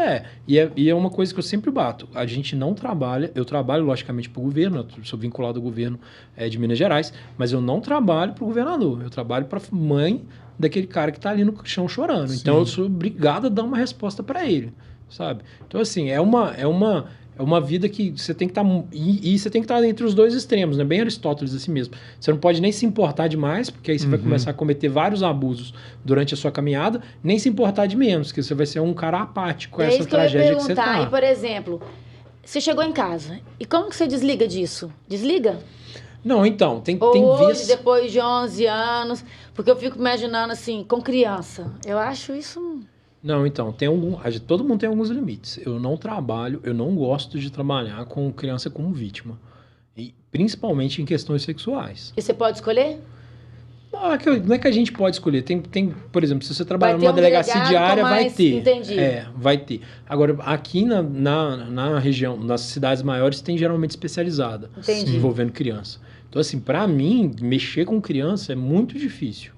E é uma coisa que eu sempre bato. A gente não trabalha, eu trabalho logicamente para o governo, eu sou vinculado ao governo de Minas Gerais, mas eu não trabalho para o governador, eu trabalho para a mãe daquele cara que está ali no chão chorando. Sim. Então eu sou obrigado a dar uma resposta para ele, sabe? Então assim, é uma vida que você tem que estar e você tem que estar entre os dois extremos, né? Bem Aristóteles assim mesmo. Você não pode nem se importar demais, porque aí você vai começar a cometer vários abusos durante a sua caminhada, nem se importar de menos, porque você vai ser um cara apático com essa tragédia que você tá. E, por exemplo, você chegou em casa, e como que você desliga disso? Desliga? Não, então, tem hoje, depois de 11 anos, porque eu fico imaginando assim, com criança, eu acho isso... Não, então, todo mundo tem alguns limites. Eu não gosto de trabalhar com criança como vítima, e principalmente em questões sexuais. E você pode escolher? Não é que a gente pode escolher. Tem, por exemplo, se você trabalhar numa delegacia diária, vai ter. Entendi. Vai ter. Agora, aqui na região, nas cidades maiores, tem geralmente especializada envolvendo criança. Então, assim, para mim, mexer com criança é muito difícil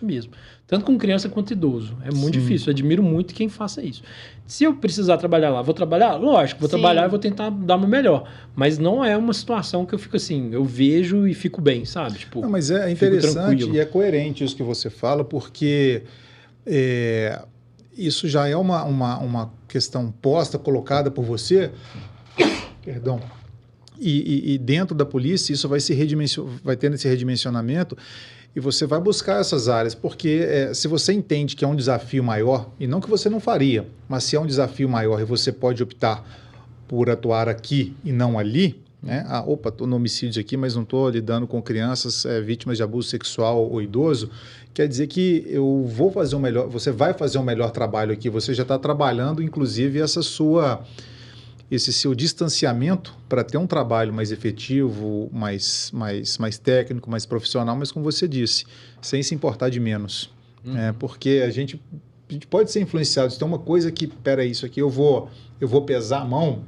mesmo. Tanto com criança quanto idoso. É muito difícil. Eu admiro muito quem faça isso. Se eu precisar trabalhar lá, vou trabalhar? Lógico, vou trabalhar e vou tentar dar o meu melhor. Mas não é uma situação que eu fico assim, eu vejo e fico bem, sabe? Tipo, não, mas é interessante e é coerente isso que você fala, porque isso já é uma questão posta, colocada por você. Perdão. E dentro da polícia isso vai tendo esse redimensionamento e você vai buscar essas áreas, porque se você entende que é um desafio maior, e não que você não faria, mas se é um desafio maior e você pode optar por atuar aqui e não ali, né? Estou no homicídio aqui, mas não estou lidando com crianças vítimas de abuso sexual ou idoso, quer dizer que eu vou fazer o melhor, você vai fazer o melhor trabalho aqui, você já está trabalhando, inclusive, esse seu distanciamento para ter um trabalho mais efetivo, mais técnico, mais profissional, mas como você disse, sem se importar de menos. Porque a gente pode ser influenciado. Se tem uma coisa que, isso aqui eu vou pesar a mão,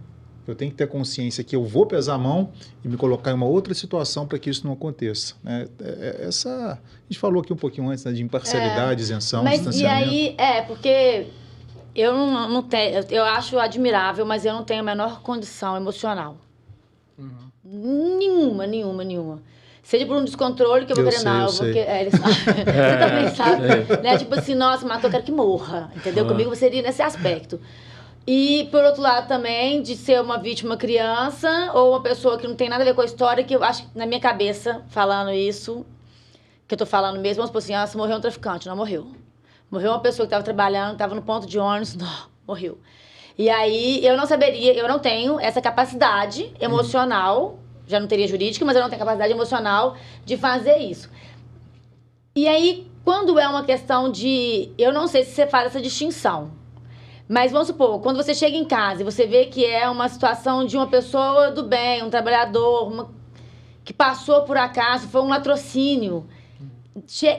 eu tenho que ter consciência que eu vou pesar a mão e me colocar em uma outra situação para que isso não aconteça. A gente falou aqui um pouquinho antes, né, de imparcialidade, isenção, distanciamento. E aí, porque... Eu não tenho, eu acho admirável, mas eu não tenho a menor condição emocional. Nenhuma. Seja por um descontrole que eu vou querer, não. Você também sabe. Né? Tipo assim, nossa, matou, eu quero que morra. Entendeu? Comigo seria nesse aspecto. E, por outro lado, também, de ser uma vítima criança ou uma pessoa que não tem nada a ver com a história, que eu acho, na minha cabeça, falando isso, que eu tô falando mesmo, vamos supor assim, morreu um traficante. Não morreu. Morreu uma pessoa que estava trabalhando, estava no ponto de ônibus, não, morreu. E aí, eu não tenho essa capacidade emocional, já não teria jurídica, mas eu não tenho capacidade emocional de fazer isso. E aí, quando é uma questão de... Eu não sei se você faz essa distinção, mas vamos supor, quando você chega em casa e você vê que é uma situação de uma pessoa do bem, um trabalhador, que passou por acaso, foi um latrocínio...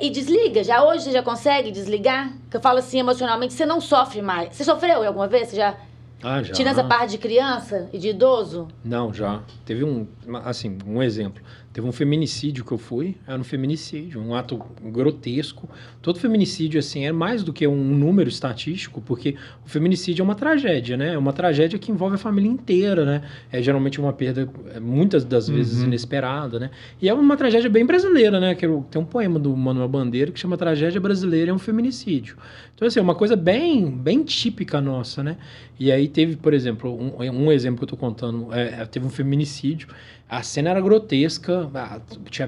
E desliga. Hoje você já consegue desligar? Que eu falo assim, emocionalmente, você não sofre mais. Você sofreu alguma vez? Você já... já. Tira essa parte de criança e de idoso? Não, já. Teve um exemplo. Teve um feminicídio que eu fui, era um feminicídio, um ato grotesco. Todo feminicídio, assim, é mais do que um número estatístico, porque o feminicídio é uma tragédia, né? É uma tragédia que envolve a família inteira, né? É geralmente uma perda, muitas das vezes, inesperada, né? E é uma tragédia bem brasileira, né? Tem um poema do Manuel Bandeira que chama Tragédia Brasileira é um Feminicídio. Então, assim, é uma coisa bem típica nossa, né? E aí teve, por exemplo, um exemplo que eu tô contando, teve um feminicídio. A cena era grotesca,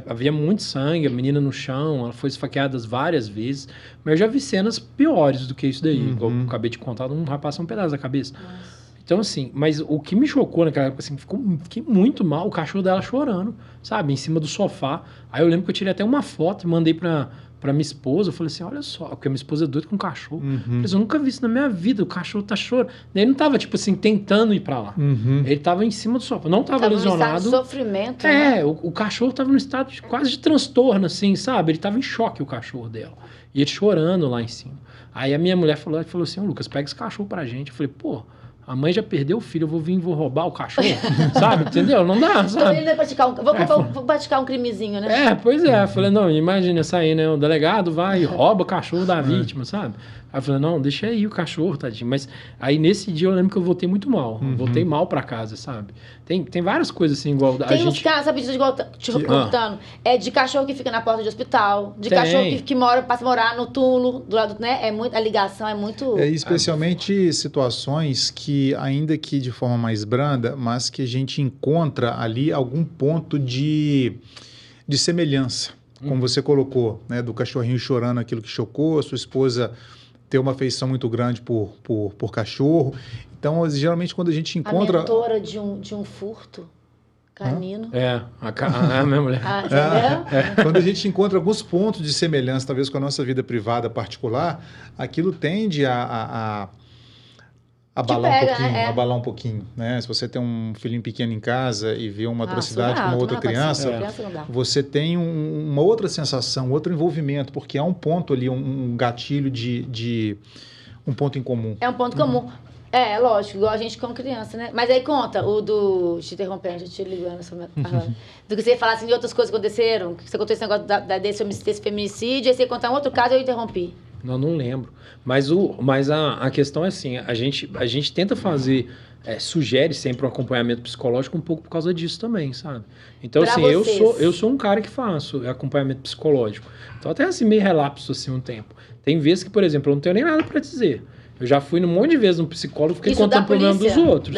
havia muito sangue, a menina no chão, ela foi esfaqueada várias vezes, mas eu já vi cenas piores do que isso daí. Igual eu acabei de contar, um rapaz um pedaço da cabeça. Nossa. Então, assim, mas o que me chocou naquela época, assim, fiquei muito mal, o cachorro dela chorando, sabe, em cima do sofá. Aí eu lembro que eu tirei até uma foto e mandei pra minha esposa. Eu falei assim, olha só, porque a minha esposa é doida com cachorro. Eu falei assim, eu nunca vi isso na minha vida, o cachorro tá chorando. Ele não tava, tipo assim, tentando ir pra lá. Ele tava em cima do sofá, não tava lesionado. Tava no estado de sofrimento, né? O cachorro tava no estado quase de transtorno, assim, sabe? Ele tava em choque, o cachorro dela. E ele chorando lá em cima. Aí a minha mulher falou assim, Lucas, pega esse cachorro pra gente. Eu falei, pô, a mãe já perdeu o filho, eu vou roubar o cachorro, sabe? Entendeu? Não dá, sabe? Ele vai praticar vou praticar um crimezinho, né? Pois é. Eu falei, não, imagina sair, né? O delegado vai e rouba o cachorro da vítima, sabe? Aí eu falei, não, deixa aí o cachorro, tadinho. Mas aí nesse dia eu lembro que eu voltei muito mal. Voltei mal pra casa, sabe? Tem várias coisas assim, igual a Tem uns gente... casos, sabe, igual te contando, de cachorro que fica na porta de hospital, de cachorro que passa a morar no túmulo, do lado, né? A ligação é muito... Especialmente situações que, ainda que de forma mais branda, mas que a gente encontra ali algum ponto de semelhança. Como você colocou, né? Do cachorrinho chorando aquilo que chocou, a sua esposa ter uma afeição muito grande por cachorro. Então, geralmente, quando a gente encontra... A mentora de um furto canino. A minha mulher. Quando a gente encontra alguns pontos de semelhança, talvez com a nossa vida privada particular, aquilo tende a abalar um pouquinho, né? Se você tem um filhinho pequeno em casa e vê uma atrocidade com uma outra criança, você tem uma outra sensação, outro envolvimento, porque há um ponto ali, um gatilho de um ponto em comum. É um ponto comum. Lógico, igual a gente como criança, né? Mas aí conta o do... Te interrompendo, te ligando. Do que você fala assim de outras coisas que aconteceram, que você contou esse negócio desse feminicídio, aí você contar um outro caso e eu interrompi. Não lembro. Mas a questão é assim, a gente tenta fazer, sugere sempre um acompanhamento psicológico um pouco por causa disso também, sabe? Então, pra assim, vocês. eu sou um cara que faço acompanhamento psicológico. Então, até assim, meio relapso, assim, um tempo. Tem vezes que, por exemplo, eu não tenho nem nada para dizer. Eu já fui um monte de vezes no psicólogo, fiquei contando problema dos outros.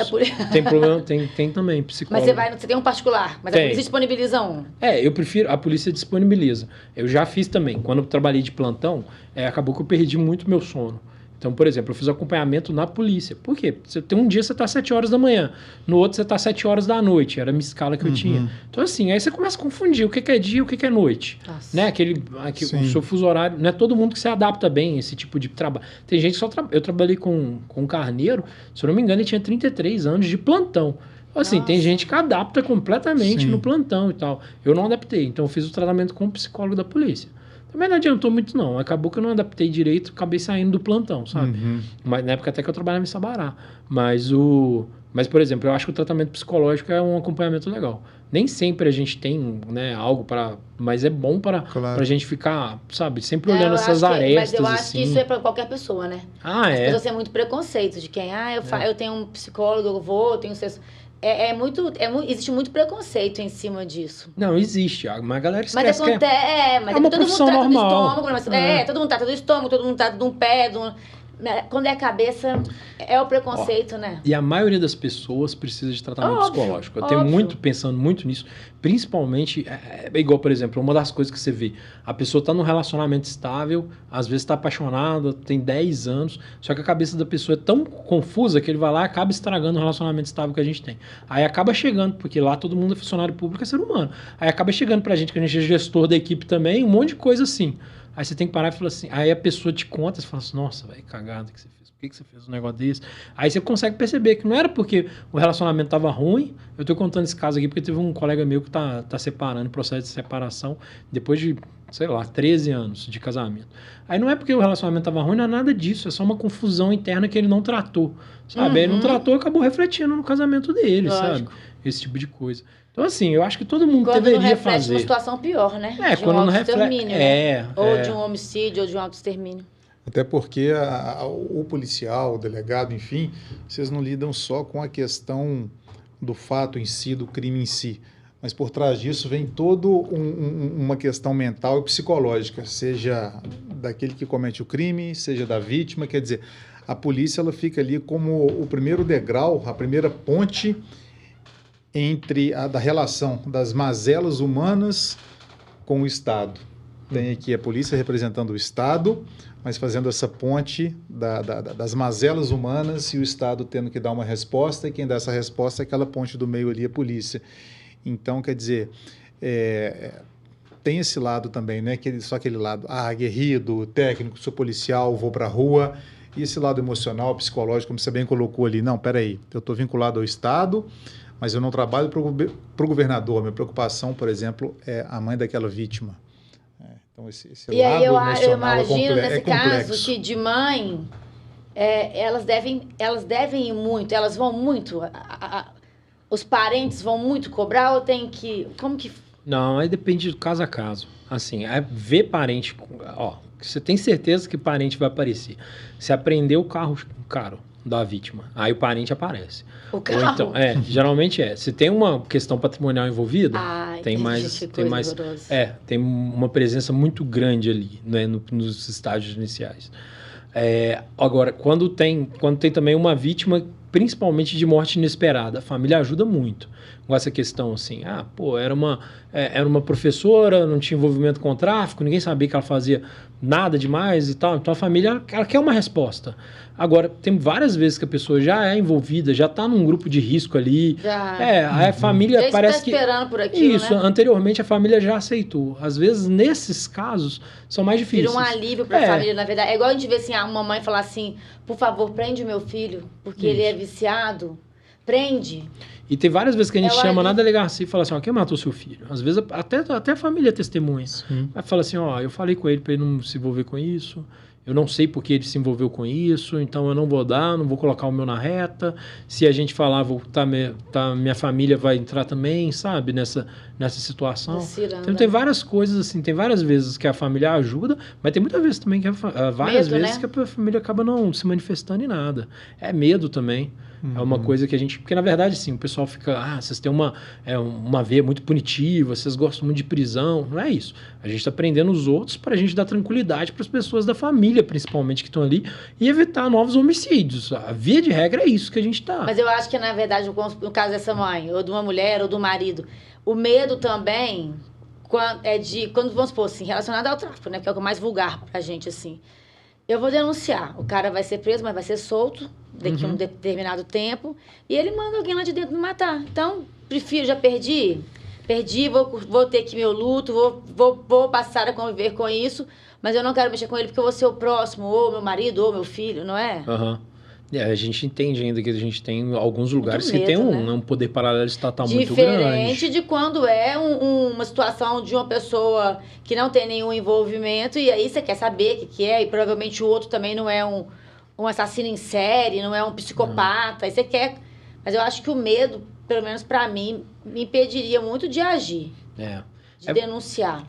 Tem problema, tem também psicólogo. Mas você tem um particular, mas a polícia disponibiliza um. Eu prefiro, a polícia disponibiliza. Eu já fiz também. Quando eu trabalhei de plantão, acabou que eu perdi muito meu sono. Então, por exemplo, eu fiz acompanhamento na polícia. Por quê? Um dia você está às 7 horas da manhã, no outro você está às 7 horas da noite. Era a minha escala que eu tinha. Então, assim, aí você começa a confundir o que é dia e o que é noite. Nossa. Né? O seu fuso horário, não é todo mundo que se adapta bem a esse tipo de trabalho. Tem gente que eu trabalhei com um carneiro, se eu não me engano, ele tinha 33 anos de plantão. Assim, tem gente que adapta completamente no plantão e tal. Eu não adaptei, então eu fiz o tratamento com o psicólogo da polícia. Também não adiantou muito, não. Acabou que eu não adaptei direito, acabei saindo do plantão, sabe? Mas na época até que eu trabalhava em Sabará. Mas, por exemplo, eu acho que o tratamento psicológico é um acompanhamento legal. Nem sempre a gente tem, né, algo para... Mas é bom para a gente ficar, sabe, sempre olhando essas arestas. Mas eu acho assim. que isso é para qualquer pessoa, né? As pessoas têm muito preconceito de quem... eu tenho um psicólogo, eu tenho... existe muito preconceito em cima disso. Não, existe. Mas a galera esquece mas uma todo profissão mundo trata normal. do estômago, todo mundo trata do estômago, todo mundo trata de um pé, quando é a cabeça, é o preconceito, né? E a maioria das pessoas precisa de tratamento psicológico. Eu tenho pensando muito nisso. Principalmente, igual, por exemplo, uma das coisas que você vê. A pessoa está num relacionamento estável, às vezes está apaixonada, tem 10 anos, só que a cabeça da pessoa é tão confusa que ele vai lá e acaba estragando o relacionamento estável que a gente tem. Aí acaba chegando, porque lá todo mundo é funcionário público, é ser humano. Aí acaba chegando pra gente, que a gente é gestor da equipe também, um monte de coisa assim. Aí você tem que parar e falar assim, aí a pessoa te conta, você fala assim, nossa, velho, cagada que você fez, por que você fez um negócio desse? Aí você consegue perceber que não era porque o relacionamento tava ruim, eu tô contando esse caso aqui porque teve um colega meu que tá separando, processo de separação, depois de, 13 anos de casamento. Aí não é porque o relacionamento tava ruim, não é nada disso, é só uma confusão interna que ele não tratou, sabe? Ele não tratou, acabou refletindo no casamento dele, sabe? Esse tipo de coisa. Então, assim, eu acho que todo mundo deveria fazer. Quando não reflete uma situação pior, né? Quando não reflete. Né? Ou de um homicídio, ou de um autoextermínio. Até porque o policial, o delegado, enfim, vocês não lidam só com a questão do fato em si, do crime em si, mas por trás disso vem toda uma questão mental e psicológica, seja daquele que comete o crime, seja da vítima. Quer dizer, a polícia ela fica ali como o primeiro degrau, a primeira ponte da relação das mazelas humanas com o Estado. Tem aqui a polícia representando o Estado, mas fazendo essa ponte das mazelas humanas e o Estado tendo que dar uma resposta, e quem dá essa resposta é aquela ponte do meio ali, a polícia. Então, quer dizer, tem esse lado também, né? Só aquele lado aguerrido, técnico, sou policial, vou para a rua, e esse lado emocional, psicológico, como você bem colocou ali, não, peraí, eu estou vinculado ao Estado, mas eu não trabalho para o governador. Minha preocupação, por exemplo, é a mãe daquela vítima. Então, esse e lado aí emocional eu imagino, nesse complexo. caso, que de mãe, elas devem ir muito, elas vão muito, os parentes vão muito cobrar ou tem que... Como que... Não, aí depende do caso a caso. Assim, ver parente... Ó, você tem certeza que parente vai aparecer. Você apreendeu o carro caro da vítima, aí o parente aparece. O carro? Ou então, geralmente se tem uma questão patrimonial envolvida, tem mais, tem uma presença muito grande ali, né, nos estágios iniciais. Agora, quando tem também uma vítima, principalmente de morte inesperada, a família ajuda muito com essa questão assim, era uma professora, não tinha envolvimento com o tráfico, ninguém sabia que ela fazia nada demais e tal, então a família ela quer uma resposta. Agora, tem várias vezes que a pessoa já é envolvida, já está num grupo de risco ali. A família já parece está esperando por aquilo, isso, né? Anteriormente a família já aceitou. Às vezes, nesses casos, são mais difíceis. Vira um alívio para a família, na verdade. É igual a gente vê assim, uma mãe falar assim, por favor, prende o meu filho, porque ele é viciado. Prende. E tem várias vezes que a gente chama na delegacia e fala assim, quem matou seu filho? Às vezes até a família testemunha. Aí fala assim, eu falei com ele para ele não se envolver com isso. Eu não sei porque ele se envolveu com isso, então eu não vou colocar o meu na reta. Se a gente falar, minha família vai entrar também, sabe, nessa situação. Então tem várias coisas assim, tem várias vezes que a família ajuda, mas tem muitas vezes também que várias vezes, né? Que a família acaba não se manifestando em nada. É medo também. É uma coisa que a gente... Porque, na verdade, sim, o pessoal fica... vocês têm uma veia muito punitiva, vocês gostam muito de prisão. Não é isso. A gente está prendendo os outros para a gente dar tranquilidade para as pessoas da família, principalmente, que estão ali, e evitar novos homicídios. A via de regra é isso que a gente está. Mas eu acho que, na verdade, no caso dessa mãe, ou de uma mulher, ou do marido, o medo também quando vamos supor, assim, relacionado ao tráfico, né? Que é o mais vulgar pra gente, assim. Eu vou denunciar. O cara vai ser preso, mas vai ser solto daqui a um determinado tempo. E ele manda alguém lá de dentro me matar. Então, já perdi, vou ter que meu luto, vou passar a conviver com isso, mas eu não quero mexer com ele porque eu vou ser o próximo, ou meu marido, ou meu filho, não é? A gente entende ainda que a gente tem alguns lugares medo, que tem né? um poder paralelo estatal muito grande. Diferente de quando é uma situação de uma pessoa que não tem nenhum envolvimento e aí você quer saber o que é, e provavelmente o outro também não é um assassino em série, não é um psicopata, aí você quer... Mas eu acho que o medo, pelo menos pra mim, me impediria muito de agir. De denunciar.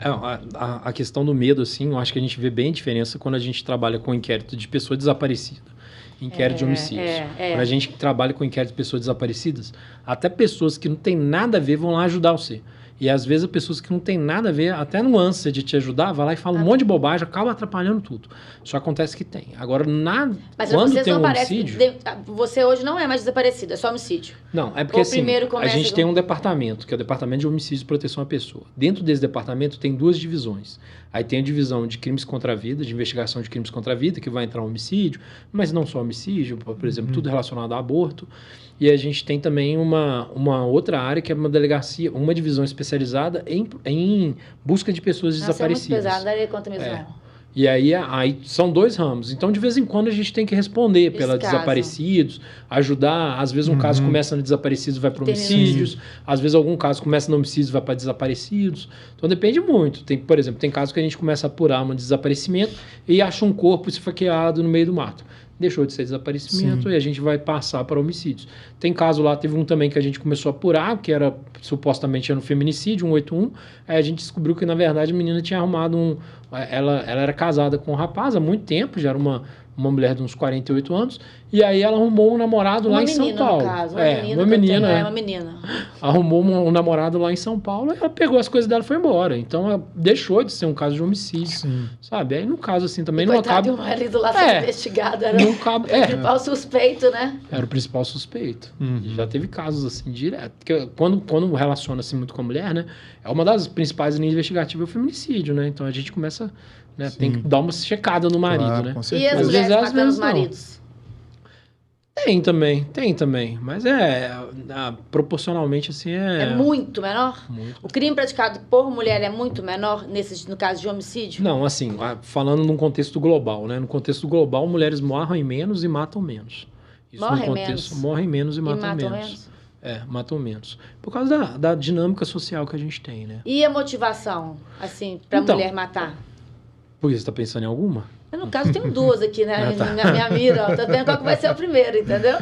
A questão do medo, assim, eu acho que a gente vê bem a diferença quando a gente trabalha com inquérito de pessoa desaparecida. Inquérito de homicídios. Quando a gente trabalha com inquérito de pessoas desaparecidas, até pessoas que não tem nada a ver vão lá ajudar você. E às vezes as pessoas que não tem nada a ver, até no ânsia de te ajudar, vai lá e fala um monte de bobagem, acaba atrapalhando tudo. Só acontece que tem. Agora, mas quando tem um homicídio... Você hoje não é mais desaparecido, é só homicídio. Não, é porque assim, a gente tem um departamento, que é o Departamento de Homicídios e Proteção à Pessoa. Dentro desse departamento tem 2 divisões. Aí tem a divisão de crimes contra a vida, de investigação de crimes contra a vida, que vai entrar um homicídio, mas não só homicídio, por exemplo, tudo relacionado a aborto. E a gente tem também uma outra área, que é uma delegacia, uma divisão especializada em busca de pessoas desaparecidas. É muito pesado, daria conta mesmo. E aí são 2 ramos. Então, de vez em quando, a gente tem que responder pelos desaparecidos, ajudar. Às vezes, um caso começa no desaparecidos e vai para homicídios. Às vezes, algum caso começa no homicídios e vai para desaparecidos. Então, depende muito. Por exemplo, tem casos que a gente começa a apurar um desaparecimento e acha um corpo esfaqueado no meio do mato. Deixou de ser desaparecimento e a gente vai passar para homicídios. Tem caso lá, teve um também que a gente começou a apurar, que supostamente era um feminicídio, 181. Aí a gente descobriu que, na verdade, a menina tinha arrumado ela era casada com um rapaz há muito tempo, já era uma uma mulher de uns 48 anos, e aí ela arrumou um namorado lá em São Paulo. No caso, uma menina. É uma menina. Arrumou um namorado lá em São Paulo, e ela pegou as coisas dela e foi embora. Então, ela deixou de ser um caso de homicídio, sabe? Aí, no caso, assim, também não cabe... O marido lá sendo investigado, era não cabe, o principal suspeito, né? Era o principal suspeito. Já teve casos, assim, direto. Porque quando relaciona, assim, muito com a mulher, né? É uma das principais linhas investigativas é o feminicídio, né? Então, a gente começa... Né, tem que dar uma checada no marido, né? E as mulheres matando os maridos? Tem também. Mas proporcionalmente, assim, É muito menor? Muito. O crime praticado por mulher é muito menor no caso de homicídio? Não, assim, falando num contexto global, né? No contexto global, mulheres morrem menos e matam menos. Isso morrem menos e matam menos. Matam menos. Por causa da dinâmica social que a gente tem, né? E a motivação, assim, pra mulher matar? Por que você está pensando em alguma? No caso, tenho duas aqui, né? Na minha mira. Tô vendo qual que vai ser o primeiro, entendeu?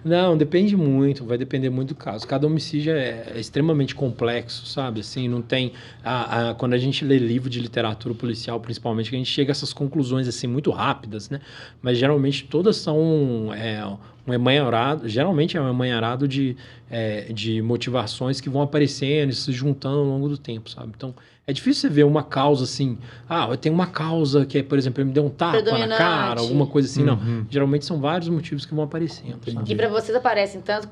Não, depende muito. Vai depender muito do caso. Cada homicídio é extremamente complexo, sabe? Assim, não tem... quando a gente lê livro de literatura policial, principalmente, que a gente chega a essas conclusões, assim, muito rápidas, né? Mas, geralmente, todas são um emaranhado... Geralmente, é um emaranhado de motivações que vão aparecendo e se juntando ao longo do tempo, sabe? Então... É difícil você ver uma causa assim, eu tenho uma causa que é, por exemplo, ele me deu um tapa na cara, alguma coisa assim, não. Geralmente são vários motivos que vão aparecendo. E para vocês aparecem tanto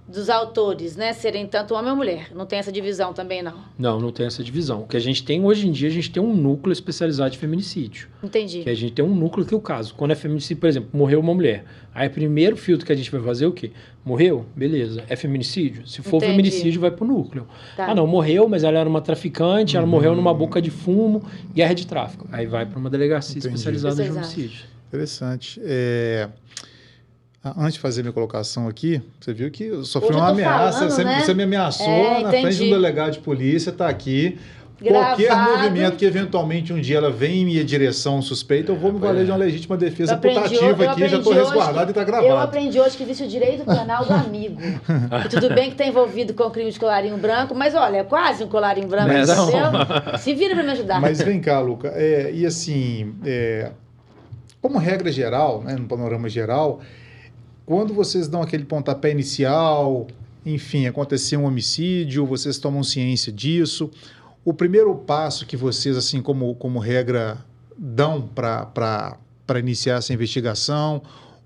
dos autores, né, serem tanto homem ou mulher? Não tem essa divisão também, não? Não tem essa divisão. O que a gente tem hoje em dia, a gente tem um núcleo especializado de feminicídio. Entendi. Que a gente tem um núcleo que é o caso. Quando é feminicídio, por exemplo, morreu uma mulher. Aí, o primeiro filtro que a gente vai fazer é o quê? Morreu? Beleza. É feminicídio? Se for feminicídio, vai pro núcleo. Tá. Não, morreu, mas ela era uma traficante, ela morreu numa boca de fumo, guerra de tráfico. Aí vai para uma delegacia especializada de homicídio. Interessante. Antes de fazer minha colocação aqui, você viu que eu sofri uma ameaça, você me ameaçou na frente de um delegado de polícia, está aqui. Gravado. Qualquer movimento que eventualmente um dia ela venha em minha direção suspeita, eu vou me valer de uma legítima defesa putativa aqui, já estou resguardado e está gravado. Eu aprendi hoje que existe o direito penal do amigo. E tudo bem que está envolvido com o crime de colarinho branco, mas olha, é quase um colarinho branco, entendeu? Se vira para me ajudar. Mas vem cá, Luca, e assim, como regra geral, né, no panorama geral, quando vocês dão aquele pontapé inicial, enfim, aconteceu um homicídio, vocês tomam ciência disso, o primeiro passo que vocês, assim como regra, dão para iniciar essa investigação,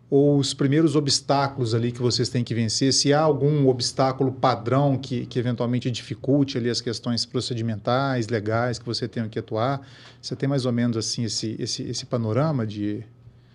ou os primeiros obstáculos ali que vocês têm que vencer, se há algum obstáculo padrão que eventualmente dificulte ali as questões procedimentais, legais que você tem que atuar, você tem mais ou menos assim esse panorama de...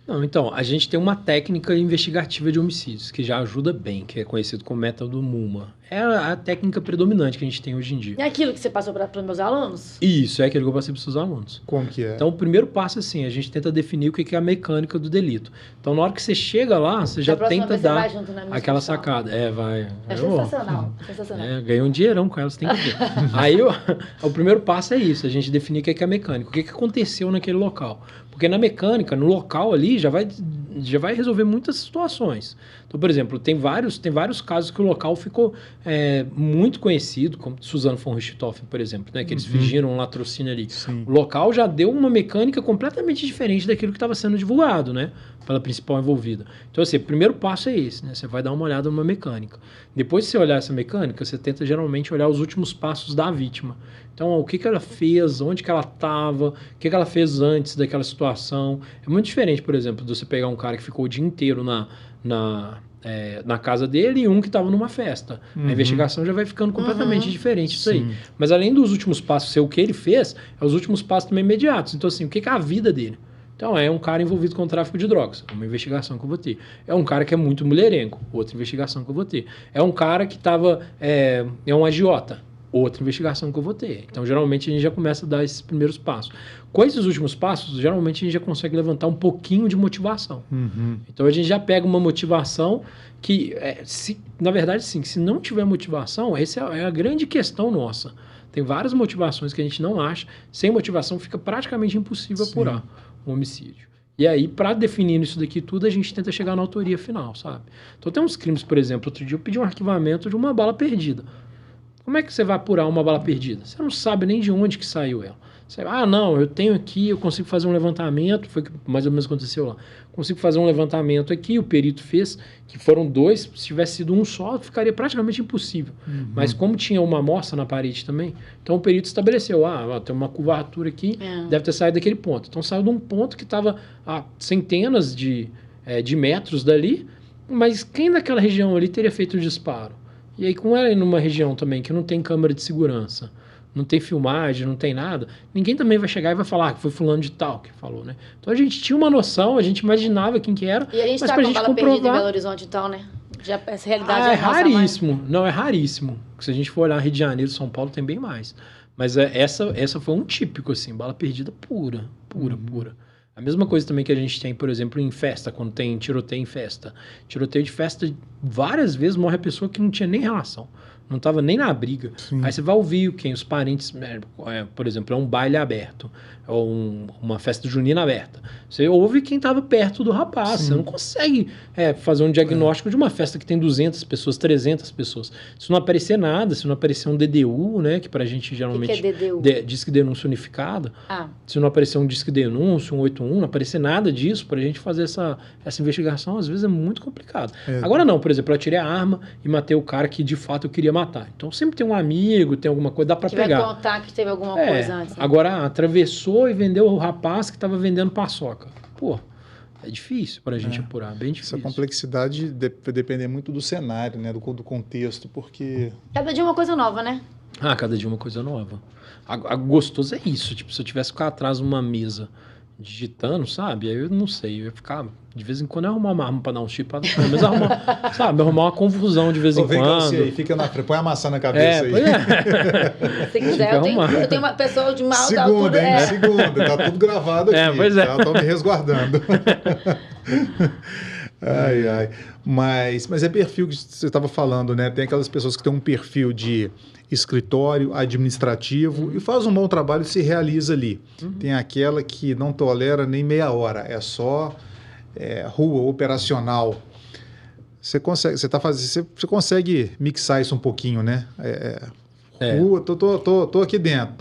Não, então, a gente tem uma técnica investigativa de homicídios, que já ajuda bem, que é conhecido como método MUMA. É a técnica predominante que a gente tem hoje em dia. É aquilo que você passou para os meus alunos? Isso, é aquilo que eu passei para os seus alunos. Como que é? Então, o primeiro passo é assim, a gente tenta definir o que é a mecânica do delito. Então, na hora que você chega lá, você já tenta dar aquela sacada. Vai. É sensacional. Ganhou um dinheirão com ela, você tem que ver. Aí, o primeiro passo é isso, a gente definir o que é a mecânica, o que aconteceu naquele local. Porque na mecânica, no local ali, já vai resolver muitas situações. Então, por exemplo, tem vários casos que o local ficou muito conhecido, como Suzano von Richthofen, por exemplo, né, que eles fingiram um latrocínio ali. Sim. O local já deu uma mecânica completamente diferente daquilo que estava sendo divulgado, né, pela principal envolvida. Então, assim, o primeiro passo é esse, né, você vai dar uma olhada numa mecânica. Depois de você olhar essa mecânica, você tenta geralmente olhar os últimos passos da vítima. Então, o que ela fez, onde que ela estava, o que ela fez antes daquela situação. É muito diferente, por exemplo, de você pegar um cara que ficou o dia inteiro na casa dele e um que estava numa festa. A investigação já vai ficando completamente diferente disso aí. Mas além dos últimos passos ser o que ele fez, os últimos passos também imediatos. Então, assim, o que é a vida dele? Então, é um cara envolvido com o tráfico de drogas, uma investigação que eu vou ter. É um cara que é muito mulherengo, outra investigação que eu vou ter. É um cara que estava... é um agiota, outra investigação que eu vou ter. Então, geralmente, a gente já começa a dar esses primeiros passos. Com esses últimos passos, geralmente, a gente já consegue levantar um pouquinho de motivação. Então, a gente já pega uma motivação que, na verdade, sim, se não tiver motivação, essa é a grande questão nossa. Tem várias motivações que a gente não acha. Sem motivação, fica praticamente impossível apurar um homicídio. E aí, para definir isso daqui tudo, a gente tenta chegar na autoria final, sabe? Então, tem uns crimes, por exemplo, outro dia eu pedi um arquivamento de uma bala perdida. Como é que você vai apurar uma bala perdida? Você não sabe nem de onde que saiu ela. Você, não, eu tenho aqui, eu consigo fazer um levantamento, foi o que mais ou menos aconteceu lá. Consigo fazer um levantamento aqui, o perito fez, que foram 2, se tivesse sido um só, ficaria praticamente impossível. Mas como tinha uma amostra na parede também, então o perito estabeleceu, tem uma curvatura aqui, deve ter saído daquele ponto. Então saiu de um ponto que estava a centenas de metros dali, mas quem daquela região ali teria feito o disparo? E aí, como ela é numa região também que não tem câmera de segurança, não tem filmagem, não tem nada, ninguém também vai chegar e vai falar que foi fulano de tal que falou, né? Então a gente tinha uma noção, a gente imaginava quem que era, e a gente mas tá pra com gente bala comprovar... perdida em Belo Horizonte, então, né? Já, essa realidade é nossa, raríssimo. Não, é raríssimo. Se a gente for olhar Rio de Janeiro, São Paulo, tem bem mais. Mas essa foi um típico, assim, bala perdida pura. A mesma coisa também que a gente tem, por exemplo, em festa, quando tem tiroteio em festa. Tiroteio de festa, várias vezes morre a pessoa que não tinha nem relação. Não estava nem na briga. Sim. Aí você vai ouvir quem? Os parentes, por exemplo, é um baile aberto, ou uma festa junina aberta. Você ouve quem estava perto do rapaz. Sim. Você não consegue fazer um diagnóstico de uma festa que tem 200 pessoas, 300 pessoas. Se não aparecer nada, se não aparecer um DDU, né, que pra gente geralmente... O que é DDU? Disque denúncia unificada. Se não aparecer um disque denúncia, um 81, não aparecer nada disso, pra gente fazer essa investigação, às vezes é muito complicado. Agora não, por exemplo, eu tirei a arma e matei o cara que de fato eu queria matar. Então sempre tem um amigo, tem alguma coisa, dá pra pegar. Vai contar que teve alguma coisa antes. Agora atravessou e vendeu o rapaz que estava vendendo paçoca. Pô, é difícil pra gente apurar, bem difícil. Essa complexidade vai depender muito do cenário, né, do contexto, porque... Cada dia uma coisa nova, né? Cada dia uma coisa nova. Gostoso é isso, tipo, se eu tivesse ficar atrás de uma mesa digitando, sabe? Aí eu não sei, eu ia ficar... De vez em quando eu arrumar uma arma pra dar um tiro, pelo menos arrumar uma confusão de vez em quando. Aí, fica na frente, põe a maçã na cabeça aí. Se quiser, eu tenho uma pessoa de uma alta altura. Segunda, tá tudo gravado aqui. Pois é. Tá? Tô me resguardando. Ai. Mas é perfil que você estava falando, né? Tem aquelas pessoas que têm um perfil de escritório, administrativo, e faz um bom trabalho e se realiza ali. Tem aquela que não tolera nem meia hora, é só... rua operacional. Você consegue mixar isso um pouquinho, né? Rua, tô aqui dentro,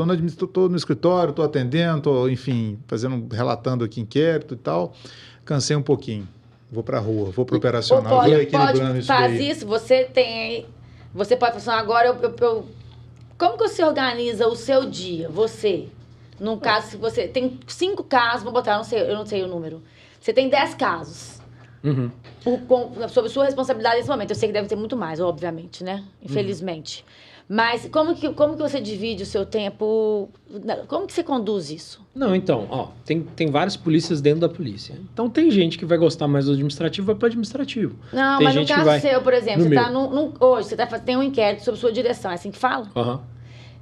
tô no escritório, tô atendendo, enfim, relatando aqui inquérito e tal. Cansei um pouquinho. Vou pra rua, vou pro operacional, vou equilibrando isso faz daí. isso, você pode falar, agora como que você organiza o seu dia? Você, num caso, se você tem 5 casos, vou botar, eu não sei o número. Você tem 10 casos. Sob sua responsabilidade nesse momento. Eu sei que deve ter muito mais, obviamente, né? Infelizmente. Mas como que você divide o seu tempo? Como que você conduz isso? Não, então, tem várias polícias dentro da polícia. Então tem gente que vai gostar mais do administrativo, vai para o administrativo. Não, tem mas no caso seu, por exemplo, você está hoje, você tem um inquérito sobre sua direção, é assim que fala?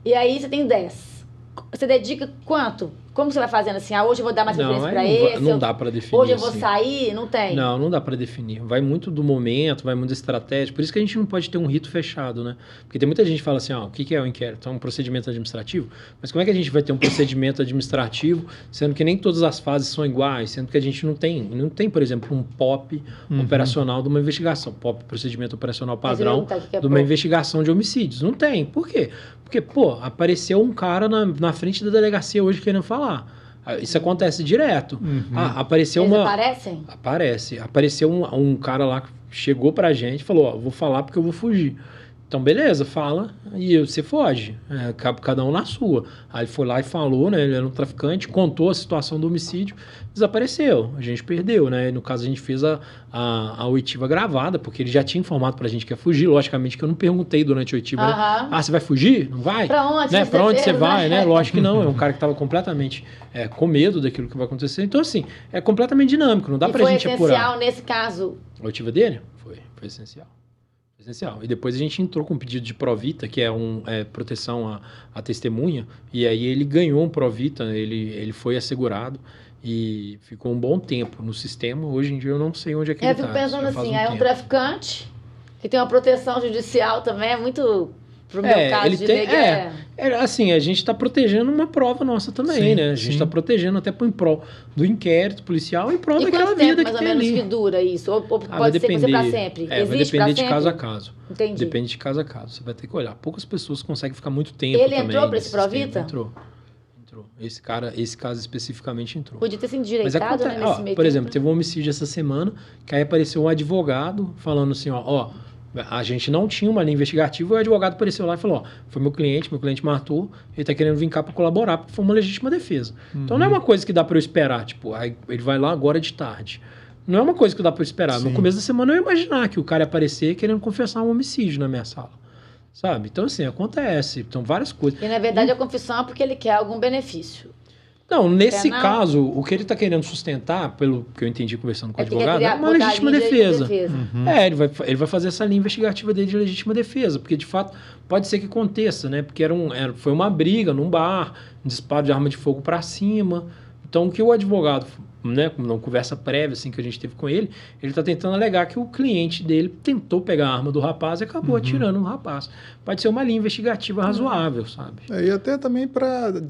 E aí você tem 10. Você dedica quanto? Como você vai fazendo assim? Hoje eu vou dar mais preferência para esse? Não dá para definir. Hoje eu vou sair? Não tem? Não dá para definir. Vai muito do momento, vai muito da estratégia. Por isso que a gente não pode ter um rito fechado, né? Porque tem muita gente que fala assim, o que é o inquérito? É um procedimento administrativo? Mas como é que a gente vai ter um procedimento administrativo, sendo que nem todas as fases são iguais, sendo que a gente não tem, por exemplo, um POP operacional de uma investigação. POP, procedimento operacional padrão de uma investigação de homicídios. Não tem. Por quê? Porque, apareceu um cara na frente da delegacia hoje querendo falar. Isso acontece direto. Apareceu Eles aparecem? Aparece. Apareceu um cara lá que chegou pra gente e falou, vou falar porque eu vou fugir. Então, beleza, fala e você foge. Cada um na sua. Aí foi lá e falou, né? Ele era um traficante, contou a situação do homicídio, desapareceu. A gente perdeu, né? No caso, a gente fez a oitiva gravada, porque ele já tinha informado pra gente que ia fugir. Logicamente que eu não perguntei durante a oitiva. Você vai fugir? Não vai? Pra onde? Né? Pra onde você vai, né? Lógico que não. É um cara que estava completamente com medo daquilo que vai acontecer. Então, assim, é completamente dinâmico. Não dá pra gente apurar. Foi essencial nesse caso? A oitiva dele? Foi essencial. E depois a gente entrou com um pedido de Provita, que é proteção à testemunha, e aí ele ganhou um Provita, ele foi assegurado e ficou um bom tempo no sistema. Hoje em dia eu não sei onde é que ele está. Eu fico pensando assim, um traficante que tem uma proteção judicial também, é muito... Pro meu caso ele tem, assim, a gente está protegendo uma prova nossa também, né? A gente está protegendo até em prol do inquérito policial e em prol daquela vida que tem ali. Mais ou menos que dura isso? Ou pode ser que você para sempre? Vai depender de caso a caso. Entendi. Depende de caso a caso. Você vai ter que olhar. Poucas pessoas conseguem ficar muito tempo Ele entrou para esse Provita? Entrou. Entrou. Esse caso especificamente entrou. Podia ter sido endireitado, né, nesse meio por exemplo, tempo. teve um homicídio essa semana, que aí apareceu um advogado falando assim, ó, a gente não tinha uma linha investigativa, e o advogado apareceu lá e falou, ó, foi meu cliente matou, ele tá querendo vir cá para colaborar, porque foi uma legítima defesa. Então não é uma coisa que dá para eu esperar, tipo, aí ele vai lá agora de tarde. Não é uma coisa que dá para eu esperar. Sim. No começo da semana eu ia imaginar que o cara ia aparecer querendo confessar um homicídio na minha sala. Sabe? Então, assim, acontece. Então, várias coisas. E, na verdade, a confissão é porque ele quer algum benefício. Não, nesse não? caso, o que ele está querendo sustentar, pelo que eu entendi conversando com o porque advogado, quer é uma botar legítima linha de defesa. Uhum. Ele vai fazer essa linha investigativa dele de legítima defesa, porque, de fato, pode ser que aconteça, né? Porque foi uma briga num bar, um disparo de arma de fogo para cima. Então, o que o advogado, né, numa conversa prévia assim, que a gente teve com ele está tentando alegar que o cliente dele tentou pegar a arma do rapaz e acabou atirando no rapaz. Pode ser uma linha investigativa razoável, sabe? E até também para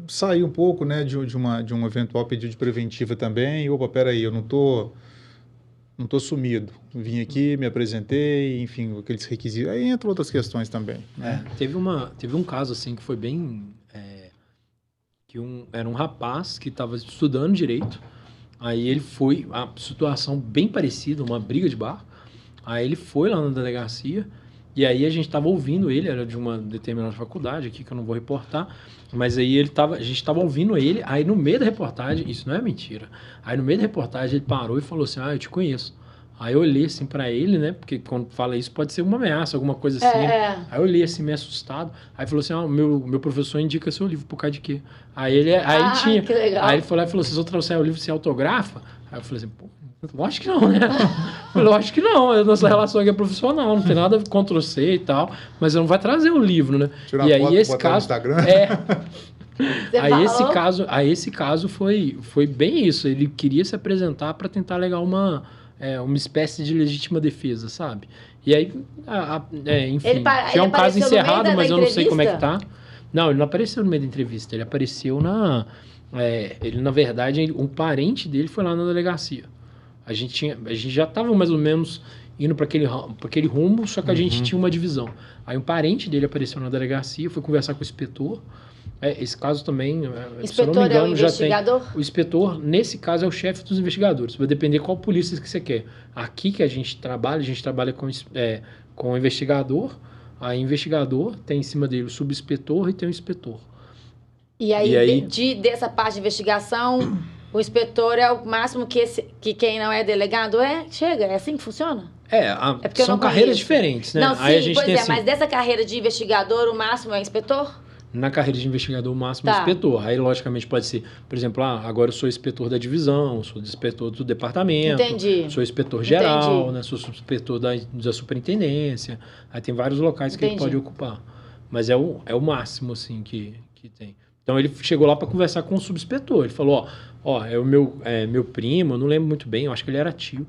sair um pouco, né, de um eventual pedido de preventiva também. Opa, peraí, eu não tô sumido. Vim aqui, me apresentei, enfim, aqueles requisitos. Aí entram outras questões também. Né? Teve um caso assim que foi bem... era um rapaz que estava estudando direito. Aí ele foi, a situação bem parecida, uma briga de bar. Aí ele foi lá na delegacia e aí a gente estava ouvindo ele, era de uma determinada faculdade aqui que eu não vou reportar, mas aí a gente estava ouvindo ele, aí no meio da reportagem, isso não é mentira, aí no meio da reportagem ele parou e falou assim, eu te conheço. Aí eu olhei assim pra ele, né? Porque quando fala isso pode ser uma ameaça, alguma coisa assim. Aí eu olhei assim, meio assustado. Aí falou assim, meu professor indica seu livro por causa de quê? Aí tinha. Que legal. Aí ele foi lá e falou, vocês vão trouxer o livro, você autografa? Aí eu falei assim, pô, lógico que não, né? Eu falei, lógico que não, a nossa relação aqui é profissional, não tem nada contra você e tal, mas eu não vai trazer o livro, né? Tirar e uma aí foto, esse botar no caso... Instagram. Esse caso foi bem isso. Ele queria se apresentar para tentar alegar uma espécie de legítima defesa, sabe? E aí, enfim, já é um caso encerrado, mas eu não sei como é que tá. Não, ele não apareceu no meio da entrevista, ele apareceu na verdade, um parente dele foi lá na delegacia. A gente já estava mais ou menos indo para aquele rumo, só que a gente tinha uma divisão. Aí um parente dele apareceu na delegacia, foi conversar com o inspetor. Esse caso também, se eu não me engano, é o investigador? O inspetor, nesse caso, é o chefe dos investigadores. Vai depender qual polícia que você quer. Aqui que a gente trabalha com o investigador. A investigador tem em cima dele o subinspetor e tem o inspetor. E aí... dessa parte de investigação, o inspetor é o máximo que quem não é delegado chega? É assim que funciona? Porque são carreiras diferentes, né? Não, sim, aí a gente tem mas dessa carreira de investigador, o máximo é inspetor? Na carreira de investigador, o máximo é inspetor. Aí, logicamente, pode ser, por exemplo, agora eu sou inspetor da divisão, sou inspetor do departamento, sou inspetor geral, né? Sou inspetor da superintendência. Aí tem vários locais que ele pode ocupar. Mas é o máximo, assim, que tem. Então, ele chegou lá para conversar com o subinspetor. Ele falou, é o meu primo, eu não lembro muito bem, eu acho que ele era tio.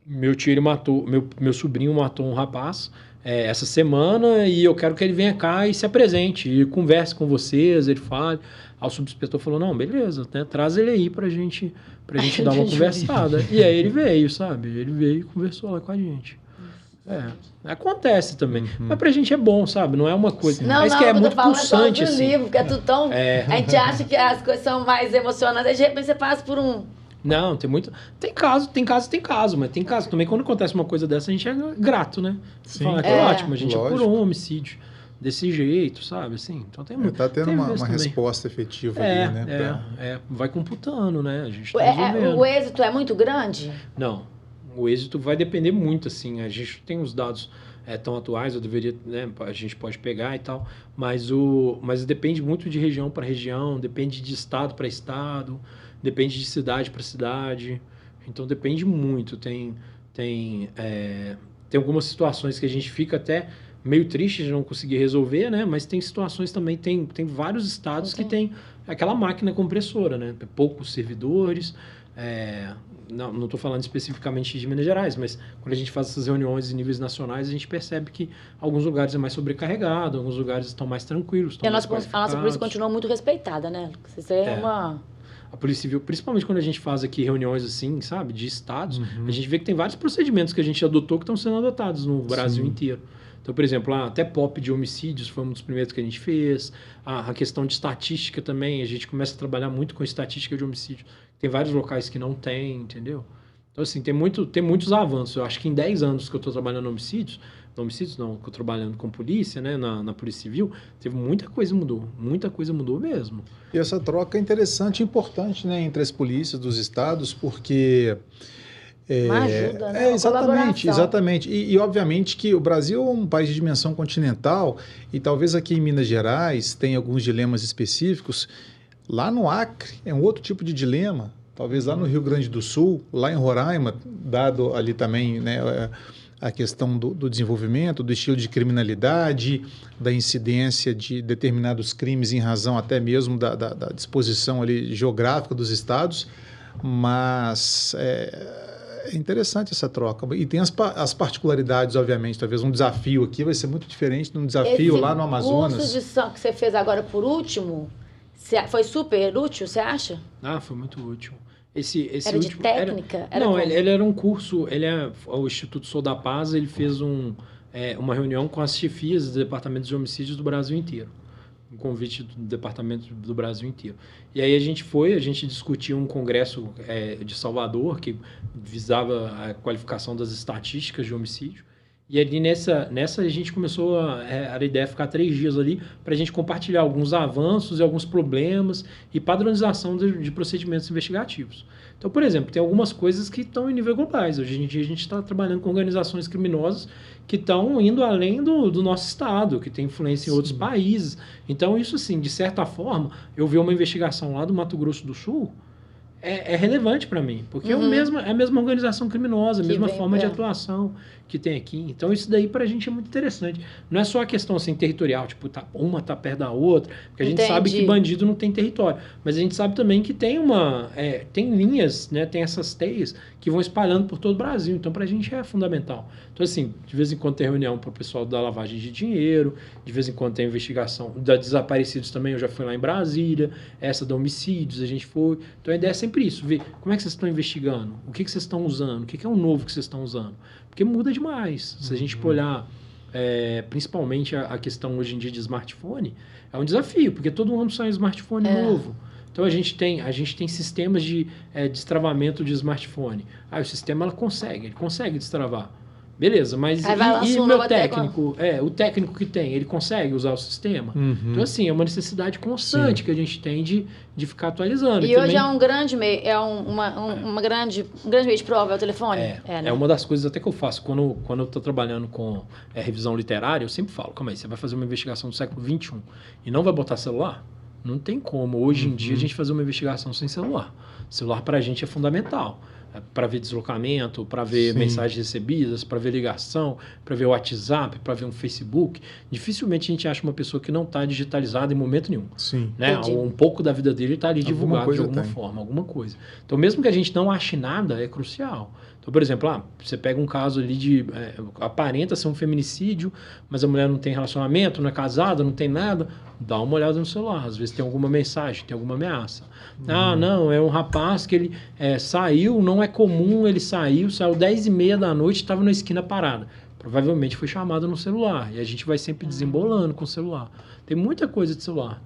Meu tio, ele matou, meu sobrinho matou um rapaz essa semana e eu quero que ele venha cá e se apresente, e converse com vocês, ele fale. Aí o subinspetor falou, não, beleza, né, traz ele aí pra gente dar uma conversada. E aí ele veio, sabe? Ele veio e conversou lá com a gente. Acontece também. Mas pra gente é bom, sabe? Não é uma coisa... Mas que é muito pulsante, assim. Livro, que é tudo tão... A gente acha que as coisas são mais emocionantes, aí de repente você passa por um... Não, tem muito... Tem caso, mas tem caso também. Quando acontece uma coisa dessa, a gente é grato, né? Sim. Fala que é ótimo, a gente apurou um homicídio desse jeito, sabe? Assim, então tem muito. Tá tendo uma resposta efetiva ali, né? Vai computando, né? A gente tá resolvendo. O êxito é muito grande? Não. O êxito vai depender muito, assim. A gente tem os dados tão atuais, eu deveria, né? A gente pode pegar e tal, mas depende muito de região para região, depende de estado para estado, depende de cidade para cidade. Então depende muito. Tem algumas situações que a gente fica até meio triste de não conseguir resolver, né? Mas tem situações também, tem vários estados que tem aquela máquina compressora, né? Poucos servidores. Não estou falando especificamente de Minas Gerais, mas quando a gente faz essas reuniões em níveis nacionais, a gente percebe que alguns lugares é mais sobrecarregado, alguns lugares estão mais tranquilos. E a nossa polícia continua muito respeitada, né? Isso é uma... A Polícia Civil, principalmente quando a gente faz aqui reuniões assim, sabe, de estados, a gente vê que tem vários procedimentos que a gente adotou que estão sendo adotados no Brasil inteiro. Então, por exemplo, até POP de homicídios foi um dos primeiros que a gente fez. A questão de estatística também, a gente começa a trabalhar muito com estatística de homicídio. Tem vários locais que não tem, entendeu? Então, assim, tem muitos avanços. Eu acho que em 10 anos que eu estou trabalhando no homicídios não, que eu trabalhando com polícia, né, na Polícia Civil, muita coisa mudou mesmo. E essa troca é interessante e importante, né, entre as polícias dos estados, porque... Uma ajuda, né? Exatamente. E obviamente que o Brasil é um país de dimensão continental e talvez aqui em Minas Gerais tenha alguns dilemas específicos. Lá no Acre é um outro tipo de dilema, talvez lá no Rio Grande do Sul, lá em Roraima, dado ali também, né, a questão do desenvolvimento, do estilo de criminalidade, da incidência de determinados crimes em razão até mesmo da disposição ali geográfica dos estados, mas é interessante essa troca. E tem as particularidades, obviamente, talvez um desafio aqui vai ser muito diferente de um desafio lá no Amazonas. Esse curso de som que você fez agora por último, foi super útil, você acha? Foi muito útil. Era de técnica? Ele era um curso, o Instituto Sou da Paz, ele fez uma reunião com as chefias dos departamentos de homicídios do Brasil inteiro. Um convite do departamento do Brasil inteiro. E aí a gente discutiu um congresso de Salvador, que visava a qualificação das estatísticas de homicídio. E ali nessa a gente começou a ideia ficar 3 dias ali para a gente compartilhar alguns avanços e alguns problemas e padronização de procedimentos investigativos. Então, por exemplo, tem algumas coisas que estão em nível globais. Hoje em dia a gente está trabalhando com organizações criminosas que estão indo além do nosso estado, que tem influência em outros países. Então, isso assim, de certa forma, eu vi uma investigação lá do Mato Grosso do Sul, é relevante para mim, porque é a mesma organização criminosa, a mesma forma de atuação que tem aqui. Então, isso daí para a gente é muito interessante. Não é só a questão assim, territorial, tipo, uma tá perto da outra, porque a gente sabe que bandido não tem território, mas a gente sabe também que tem tem linhas, né, tem essas teias que vão espalhando por todo o Brasil. Então, para a gente é fundamental. Então, assim, de vez em quando tem reunião para o pessoal da lavagem de dinheiro, de vez em quando tem investigação da desaparecidos também, eu já fui lá em Brasília, essa da homicídios, a gente foi. Então, a ideia é sempre isso, ver como é que vocês estão investigando, o que vocês estão usando, o que é o novo que vocês estão usando. Porque muda demais. Se a gente for olhar, principalmente a questão hoje em dia de smartphone, é um desafio, porque todo ano sai um smartphone novo. Então, a gente tem sistemas de destravamento de smartphone. O sistema ele consegue destravar. Beleza, mas e meu técnico? O técnico que tem, ele consegue usar o sistema? Então, assim, é uma necessidade constante que a gente tem de ficar atualizando. E hoje é um grande meio, um grande meio de prova, é o telefone? Né? É uma das coisas até que eu faço. Quando eu estou trabalhando com revisão literária, eu sempre falo, calma aí, você vai fazer uma investigação do século XXI e não vai botar celular? Não tem como. Hoje em dia, a gente fazer uma investigação sem celular. Celular, para a gente, é fundamental. Para ver deslocamento, para ver mensagens recebidas, para ver ligação, para ver o WhatsApp, para ver um Facebook. Dificilmente a gente acha uma pessoa que não está digitalizada em momento nenhum. Né? Um pouco da vida dele está ali divulgado de alguma forma, alguma coisa. Então, mesmo que a gente não ache nada, é crucial. Então, por exemplo, você pega um caso ali aparenta ser um feminicídio, mas a mulher não tem relacionamento, não é casada, não tem nada, dá uma olhada no celular. Às vezes tem alguma mensagem, tem alguma ameaça. Não, é um rapaz que ele saiu, não é comum, ele saiu 10h30 da noite, estava na esquina parada. Provavelmente foi chamado no celular. E a gente vai sempre desembolando com o celular. Tem muita coisa de celular,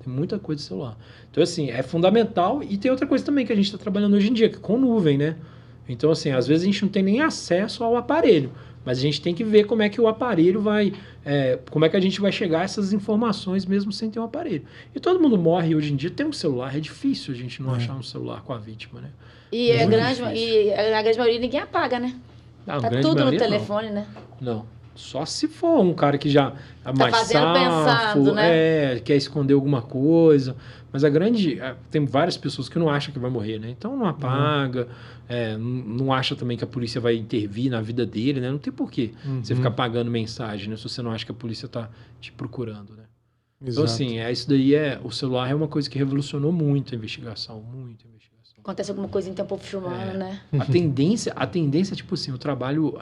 Então, assim, é fundamental. E tem outra coisa também que a gente está trabalhando hoje em dia, que é com nuvem, né? Então, assim, às vezes a gente não tem nem acesso ao aparelho, mas a gente tem que ver como é que o aparelho como é que a gente vai chegar a essas informações mesmo sem ter um aparelho. E todo mundo morre hoje em dia, tem um celular, é difícil a gente não achar um celular com a vítima, né? E na grande maioria ninguém apaga, né? Tá tudo no telefone, né? Não. Só se for um cara que já é mais pensando, né? Quer esconder alguma coisa. Mas tem várias pessoas que não acham que vai morrer, né? Então não apaga, não acha também que a polícia vai intervir na vida dele, né? Não tem porquê você ficar pagando mensagem, né? Se você não acha que a polícia está te procurando, né? Exato. Então, assim, isso daí o celular é uma coisa que revolucionou muito a investigação, Acontece alguma coisa em tempo filmando, né? A tendência, tipo assim, o trabalho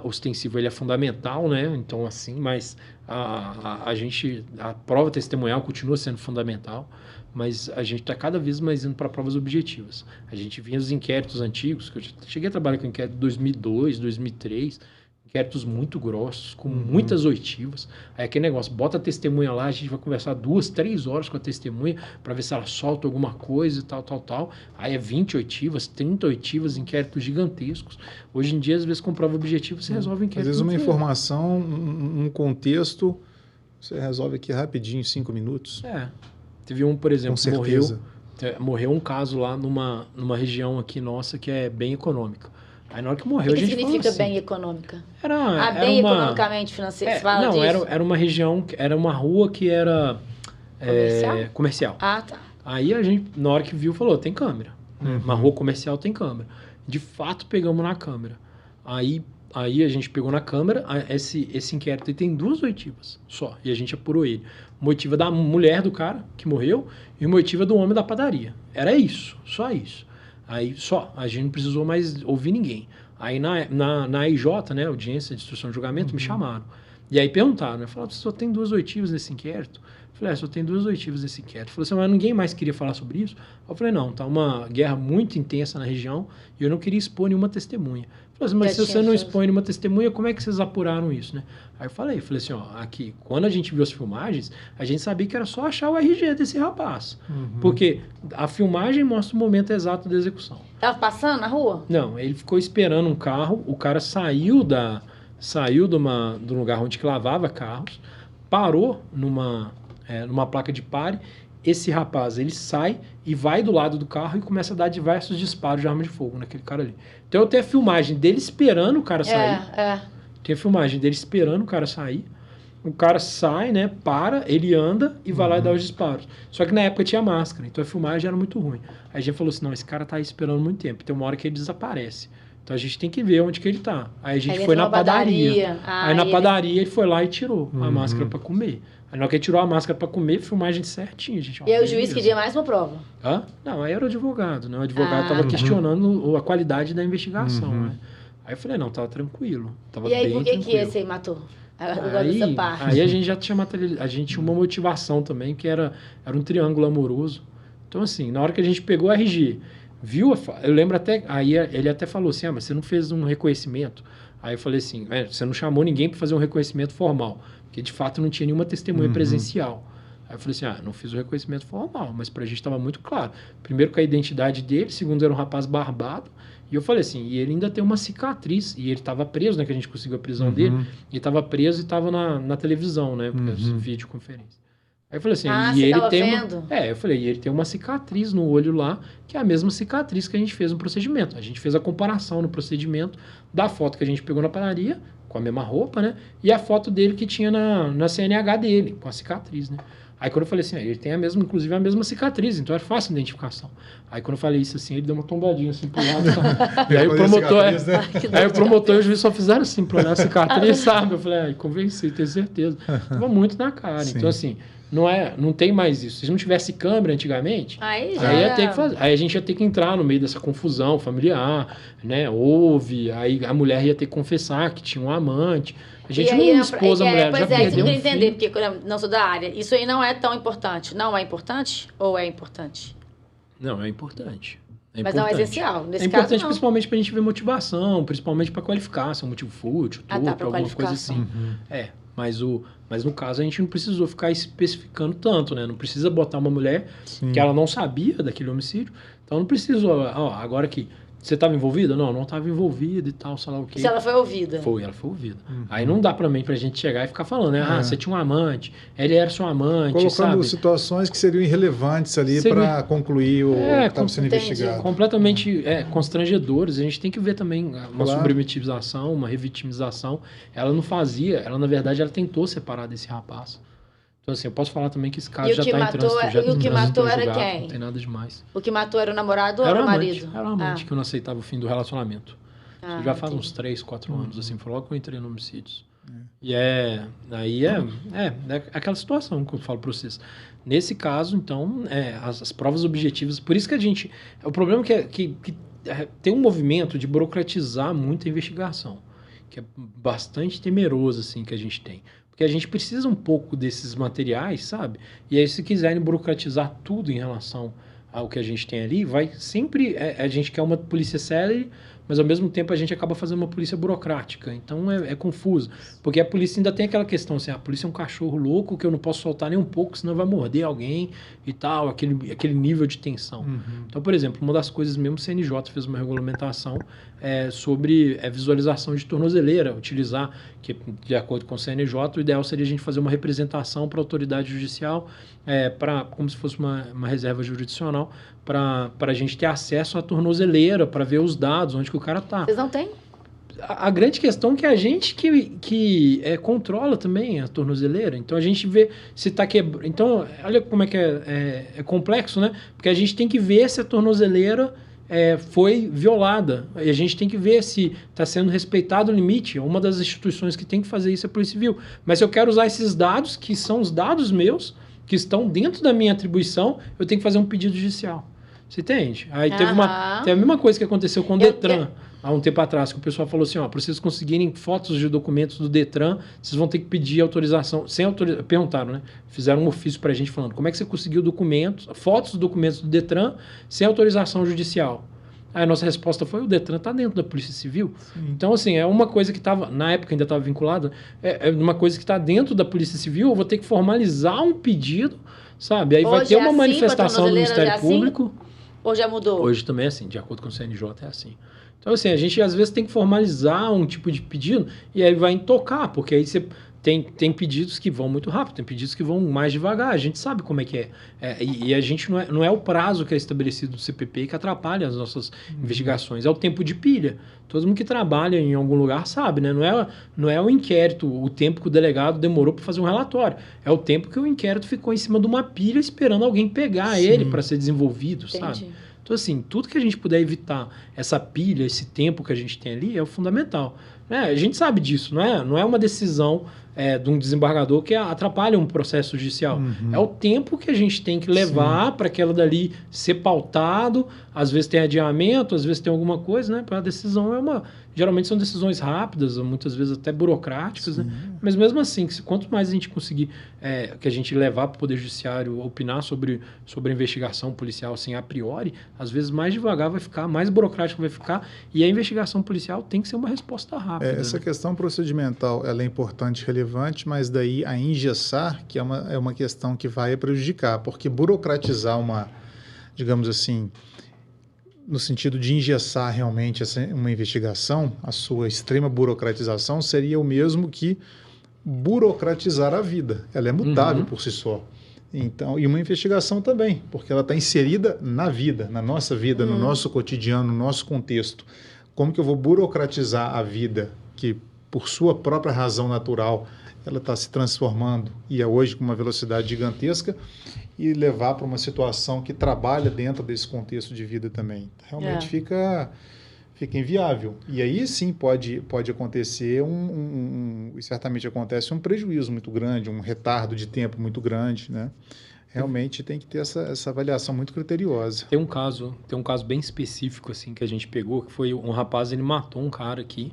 ostensivo ele é fundamental, né? Então, assim, mas a prova testemunhal continua sendo fundamental, mas a gente está cada vez mais indo para provas objetivas. A gente vinha dos inquéritos antigos, que eu cheguei a trabalhar com inquérito em 2002, 2003, inquéritos muito grossos, com muitas oitivas. Aí aquele negócio, bota a testemunha lá, a gente vai conversar 2, 3 horas com a testemunha para ver se ela solta alguma coisa e tal. Aí é 20 oitivas, 30 oitivas, inquéritos gigantescos. Hoje em dia, às vezes, com prova objetiva, você resolve o inquérito. Às vezes uma informação, um contexto, você resolve aqui rapidinho, em 5 minutos. Teve um, por exemplo, com certeza. Morreu um caso lá numa região aqui nossa que é bem econômica. Aí na hora que morreu, a gente falou assim... O que significa bem econômica? Bem economicamente financeiro, fala disso? Era uma região, era uma rua que era... comercial. Ah, tá. Aí a gente, na hora que viu, falou, tem câmera. Uma rua comercial tem câmera. De fato, pegamos na câmera. Aí a gente pegou na câmera, esse inquérito tem 2 oitivas só, e a gente apurou ele. Uma oitiva da mulher do cara, que morreu, e uma oitiva do homem da padaria. Era isso, só isso. Aí a gente não precisou mais ouvir ninguém. Aí na AIJ, né, Audiência de Instrução de Julgamento, me chamaram. E aí perguntaram, né? Falaram, só tem 2 oitivas nesse inquérito? Eu falei, só tem 2 oitivas nesse inquérito. Falei assim, mas ninguém mais queria falar sobre isso? Eu falei, não, tá uma guerra muito intensa na região e eu não queria expor nenhuma testemunha. Eu falei assim, mas se você não expõe nenhuma testemunha, como é que vocês apuraram isso, né? Aí eu falei assim, ó, aqui, quando a gente viu as filmagens, a gente sabia que era só achar o RG desse rapaz. Porque a filmagem mostra o momento exato da execução. Tava passando na rua? Não, ele ficou esperando um carro, o cara saiu do lugar onde que lavava carros, parou numa placa de pare. Esse rapaz, ele sai e vai do lado do carro e começa a dar diversos disparos de arma de fogo naquele cara ali. Então eu tenho a filmagem dele esperando o cara sair. Tem a filmagem dele esperando o cara sair. O cara sai, né, para, ele anda e vai lá e dá os disparos. Só que na época tinha máscara, então a filmagem era muito ruim. Aí a gente falou assim, não, esse cara tá aí esperando muito tempo. Tem uma hora que ele desaparece. Então a gente tem que ver onde que ele tá. Aí a gente foi na padaria. Aí na padaria ele foi lá e tirou a máscara para comer. Aí na hora que ele tirou a máscara para comer, filmagem certinho, gente. E aí o juiz queria mais uma prova? Não, aí era o advogado, né? O advogado estava questionando a qualidade da investigação, né? Aí eu falei, não, tava tranquilo. Tava e aí, bem por que esse aí matou? Aí a gente já tinha uma motivação também, que era um triângulo amoroso. Então, assim, na hora que a gente pegou o RG, viu, eu lembro até, aí ele até falou assim, mas você não fez um reconhecimento? Aí eu falei assim, você não chamou ninguém para fazer um reconhecimento formal, porque de fato não tinha nenhuma testemunha presencial. Aí eu falei assim, não fiz o reconhecimento formal, mas pra gente estava muito claro. Primeiro com a identidade dele, segundo era um rapaz barbado, e eu falei assim, e ele ainda tem uma cicatriz, e ele estava preso, né, que a gente conseguiu a prisão dele, e estava preso e estava na televisão, né, porque videoconferência. Aí eu falei assim, e ele tem eu falei, e ele tem uma cicatriz no olho lá, que é a mesma cicatriz que a gente fez no procedimento. A gente fez a comparação no procedimento da foto que a gente pegou na padaria, com a mesma roupa, né, e a foto dele que tinha na CNH dele, com a cicatriz, né. Aí quando eu falei assim, ele tem inclusive a mesma cicatriz, então é fácil a identificação. Aí quando eu falei isso assim, ele deu uma tombadinha assim pro lado. E aí o promotor e o juiz só fizeram assim pra olhar a cicatriz, sabe? Eu falei, convenci, tenho certeza. Tava muito na cara. Sim. Então assim, não tem mais isso. Se não tivesse câmera antigamente, aí a gente ia ter que entrar no meio dessa confusão familiar, né? Aí a mulher ia ter que confessar que tinha um amante. A gente não expôs a mulher, já perdeu um filho. Entender, porque eu não sou da área. Isso aí não é tão importante. Não é importante ou é importante? Não, é importante. Mas não é essencial. Nesse caso, importante não. Principalmente pra gente ver motivação, principalmente pra qualificar, se é um motivo fútil, alguma coisa assim. Mas no caso a gente não precisou ficar especificando tanto, né? Não precisa botar uma mulher que ela não sabia daquele homicídio. Então não precisou, agora que você estava envolvida? Não estava envolvida e tal, sei lá o quê. Se ela foi ouvida? Ela foi ouvida. Aí não dá pra gente chegar e ficar falando, né? Você tinha um amante, ele era seu amante, colocando situações que seriam irrelevantes ali para concluir o que estava sendo investigado. Completamente constrangedores. A gente tem que ver também uma subjetivização, uma revitimização. Ela não fazia, na verdade, ela tentou separar desse rapaz. Então, assim, eu posso falar também que esse caso já está em trânsito. E o que matou era quem? Não tem nada demais. O que matou era o namorado ou era o marido? Era o amante que eu não aceitava o fim do relacionamento. Já faz uns 3, 4 anos, assim, foi logo que eu entrei no homicídios. E aí é aquela situação que eu falo para vocês. Nesse caso, então, as provas objetivas, por isso que a gente... O problema é que tem um movimento de burocratizar muito a investigação, que é bastante temeroso, assim, que a gente tem. Porque a gente precisa um pouco desses materiais, sabe? E aí, se quiserem burocratizar tudo em relação ao que a gente tem ali, vai sempre... a gente quer uma polícia célere, mas ao mesmo tempo a gente acaba fazendo uma polícia burocrática. Então é confuso. Porque a polícia ainda tem aquela questão assim, a polícia é um cachorro louco que eu não posso soltar nem um pouco, senão vai morder alguém e tal, aquele nível de tensão. Então, por exemplo, uma das coisas mesmo, o CNJ fez uma regulamentação sobre visualização de tornozeleira, utilizar, que de acordo com o CNJ, o ideal seria a gente fazer uma representação para a autoridade judicial, como se fosse uma reserva jurisdicional, para a gente ter acesso à tornozeleira, para ver os dados, onde que o cara está. Vocês não têm? A grande questão é que a gente que controla também a tornozeleira. Então, a gente vê se está quebrando. Então, olha como é que é complexo, né? Porque a gente tem que ver se a tornozeleira foi violada. E a gente tem que ver se está sendo respeitado o limite. Uma das instituições que tem que fazer isso é a Polícia Civil. Mas se eu quero usar esses dados, que são os dados meus, que estão dentro da minha atribuição, eu tenho que fazer um pedido judicial. Você entende? Aí teve a mesma coisa que aconteceu com o Detran há um tempo atrás, que o pessoal falou assim, para vocês conseguirem fotos de documentos do Detran, vocês vão ter que pedir autorização, perguntaram, né? Fizeram um ofício pra gente falando, como é que você conseguiu fotos dos documentos do Detran sem autorização judicial? Aí a nossa resposta foi, o Detran está dentro da Polícia Civil. Sim. Então, assim, é uma coisa que estava, na época ainda estava vinculada, é uma coisa que está dentro da Polícia Civil, eu vou ter que formalizar um pedido, sabe? Aí hoje vai ter uma manifestação do Ministério Público. Ou já mudou? Hoje também é assim, de acordo com o CNJ é assim. Então, assim, a gente às vezes tem que formalizar um tipo de pedido e aí vai intocar, porque aí você tem pedidos que vão muito rápido, tem pedidos que vão mais devagar, a gente sabe como é que é. E a gente não é o prazo que é estabelecido do CPP que atrapalha as nossas investigações, é o tempo de pilha. Todo mundo que trabalha em algum lugar sabe, né? Não é o inquérito, o tempo que o delegado demorou para fazer um relatório, é o tempo que o inquérito ficou em cima de uma pilha esperando alguém pegar ele para ser desenvolvido, sabe? Então, assim, tudo que a gente puder evitar essa pilha, esse tempo que a gente tem ali, é o fundamental. A gente sabe disso, não é uma decisão de um desembargador que atrapalha um processo judicial. É o tempo que a gente tem que levar para aquela dali ser pautado. Às vezes tem adiamento, às vezes tem alguma coisa, né? Para a decisão geralmente são decisões rápidas, muitas vezes até burocráticas, né? Mas mesmo assim, quanto mais a gente conseguir que a gente levar para o Poder Judiciário opinar sobre a investigação policial assim, a priori, às vezes mais devagar vai ficar, mais burocrático vai ficar, e a investigação policial tem que ser uma resposta rápida. Essa questão procedimental ela é importante e relevante, mas daí a engessar, que é uma questão que vai prejudicar, porque burocratizar digamos assim, no sentido de engessar realmente uma investigação, a sua extrema burocratização seria o mesmo que burocratizar a vida. Ela é mutável por si só. Então, e uma investigação também, porque ela está inserida na vida, na nossa vida, no nosso cotidiano, no nosso contexto. Como que eu vou burocratizar a vida que, por sua própria razão natural, ela está se transformando e é hoje com uma velocidade gigantesca, e levar para uma situação que trabalha dentro desse contexto de vida também. Realmente fica inviável. E aí sim pode acontecer e certamente acontece um prejuízo muito grande, um retardo de tempo muito grande, né? Realmente tem que ter essa avaliação muito criteriosa. Tem um caso bem específico assim que a gente pegou, que foi um rapaz, ele matou um cara aqui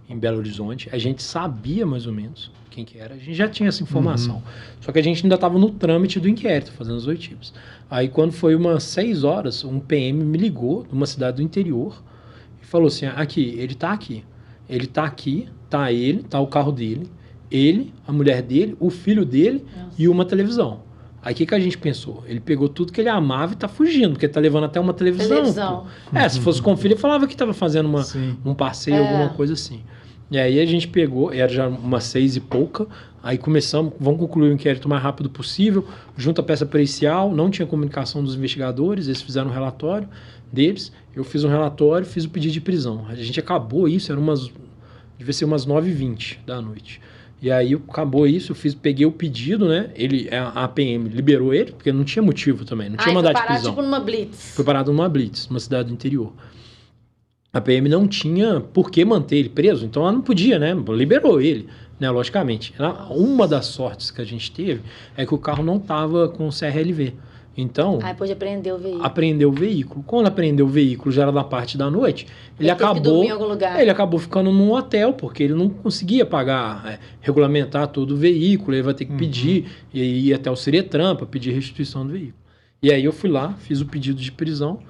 em Belo Horizonte. A gente sabia mais ou menos quem que era, a gente já tinha essa informação. Só que a gente ainda estava no trâmite do inquérito, fazendo as oitivas. Aí quando foi umas 6 horas, um PM me ligou de uma cidade do interior e falou assim, ele tá aqui, tá ele, tá o carro dele, ele, a mulher dele, o filho dele e uma televisão. Aí o que a gente pensou? Ele pegou tudo que ele amava e tá fugindo, porque tá levando até uma televisão. Se fosse com o filho, ele falava que tava fazendo um passeio, alguma coisa assim. E aí a gente pegou, era já umas 6 e pouca, aí vamos concluir o inquérito o mais rápido possível, junto à peça pericial, não tinha comunicação dos investigadores, eles fizeram um relatório deles, eu fiz um relatório, fiz o pedido de prisão. A gente acabou isso, devia ser umas 9h20 da noite. E aí acabou isso, peguei o pedido, né? A PM liberou ele, porque não tinha motivo também, não tinha mandado de prisão. Tipo numa blitz. Foi parado numa blitz, numa cidade do interior. A PM não tinha por que manter ele preso, então ela não podia, né? Liberou ele, né? Logicamente. Uma das sortes que a gente teve é que o carro não estava com CRLV. Então... Aí pôde apreender o veículo. Aprendeu o veículo. Quando aprendeu o veículo, já era da parte da noite, ele acabou ficando num hotel, porque ele não conseguia pagar, regulamentar todo o veículo, ele vai ter que pedir, e ir até o Ciretran para pedir restituição do veículo. E aí eu fui lá, fiz o pedido de prisão,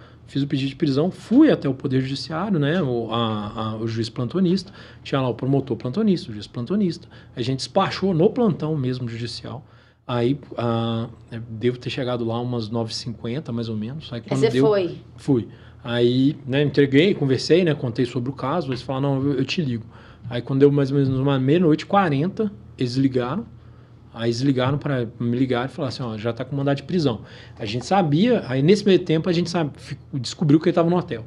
fui até o Poder Judiciário, né, o juiz plantonista, tinha lá o promotor plantonista, o juiz plantonista, a gente despachou no plantão mesmo judicial. Aí devo ter chegado lá umas 9h50, mais ou menos. Aí quando você foi? Fui. Aí, né, entreguei, conversei, né, contei sobre o caso, eles falaram, não, eu te ligo. Aí quando deu mais ou menos uma 00:40, eles ligaram. Aí eles ligaram para me ligar e falaram assim, ó, já tá com mandado de prisão. A gente sabia, aí nesse meio tempo a gente descobriu que ele estava no hotel.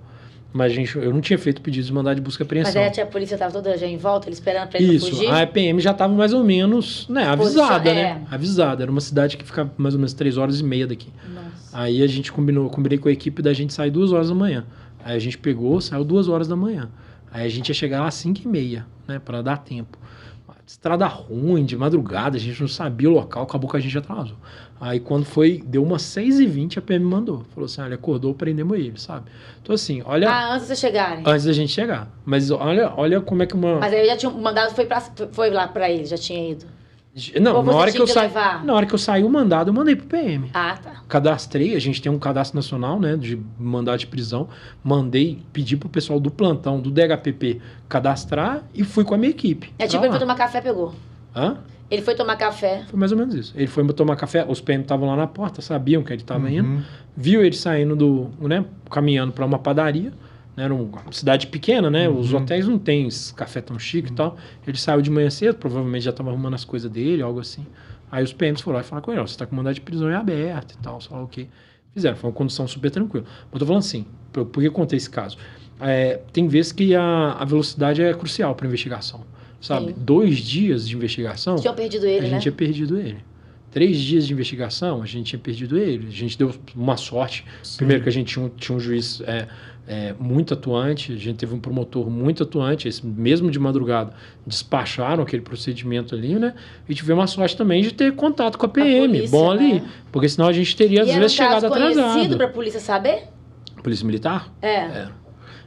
Mas eu não tinha feito pedido de mandado de busca e apreensão. Mas aí a polícia estava toda já em volta, ele esperando para ele não fugir? Isso, a EPM já estava mais ou menos, né, avisada, né? Avisada. Era uma cidade que fica mais ou menos 3h30 daqui. Nossa. Aí a gente combinei com a equipe da gente sair 2h da manhã. Aí a gente saiu 2h da manhã. Aí a gente ia chegar lá às 5h30, né, para dar tempo. Estrada ruim, de madrugada, a gente não sabia o local, acabou que a gente atrasou. Aí quando deu umas 6h20, a PM me mandou. Falou assim, ele acordou, prendemos ele, sabe? Então assim, olha... antes de vocês chegarem? Antes da gente chegar. Mas olha como é que uma... Mas aí já tinha mandado, foi lá pra ele, já tinha ido? Não, na hora que eu saí o mandado, eu mandei pro PM. Ah, tá. Cadastrei, a gente tem um cadastro nacional, né, de mandado de prisão. Pedi pro pessoal do plantão, do DHPP, cadastrar e fui com a minha equipe. Ele foi tomar café, pegou? Hã? Ele foi tomar café. Foi mais ou menos isso. Ele foi tomar café, os PM estavam lá na porta, sabiam que ele estava indo. Viu ele saindo caminhando para uma padaria. Né, era uma cidade pequena, né? Os hotéis não tem esse café tão chique e tal. Ele saiu de manhã cedo, provavelmente já estava arrumando as coisas dele, algo assim. Aí os PMs foram lá e falaram com ele, você está com mandado de prisão em aberto e tal, sei lá o quê. Fizeram, foi uma condução super tranquila. Mas eu tô falando assim, por que eu contei esse caso? Tem vezes que a velocidade é crucial para investigação, sabe? Sim. 2 dias de investigação... Tinha perdido ele, A gente tinha perdido ele. 3 dias de investigação, a gente tinha perdido ele. A gente deu uma sorte. Sim. Primeiro que a gente tinha um juiz muito atuante, a gente teve um promotor muito atuante, esse mesmo de madrugada, despacharam aquele procedimento ali, né? E tivemos uma sorte também de ter contato com a PM, polícia, bom ali. Né? Porque senão a gente teria, às vezes, chegado atrasado. E era um caso conhecido para a polícia saber? Polícia Militar? É.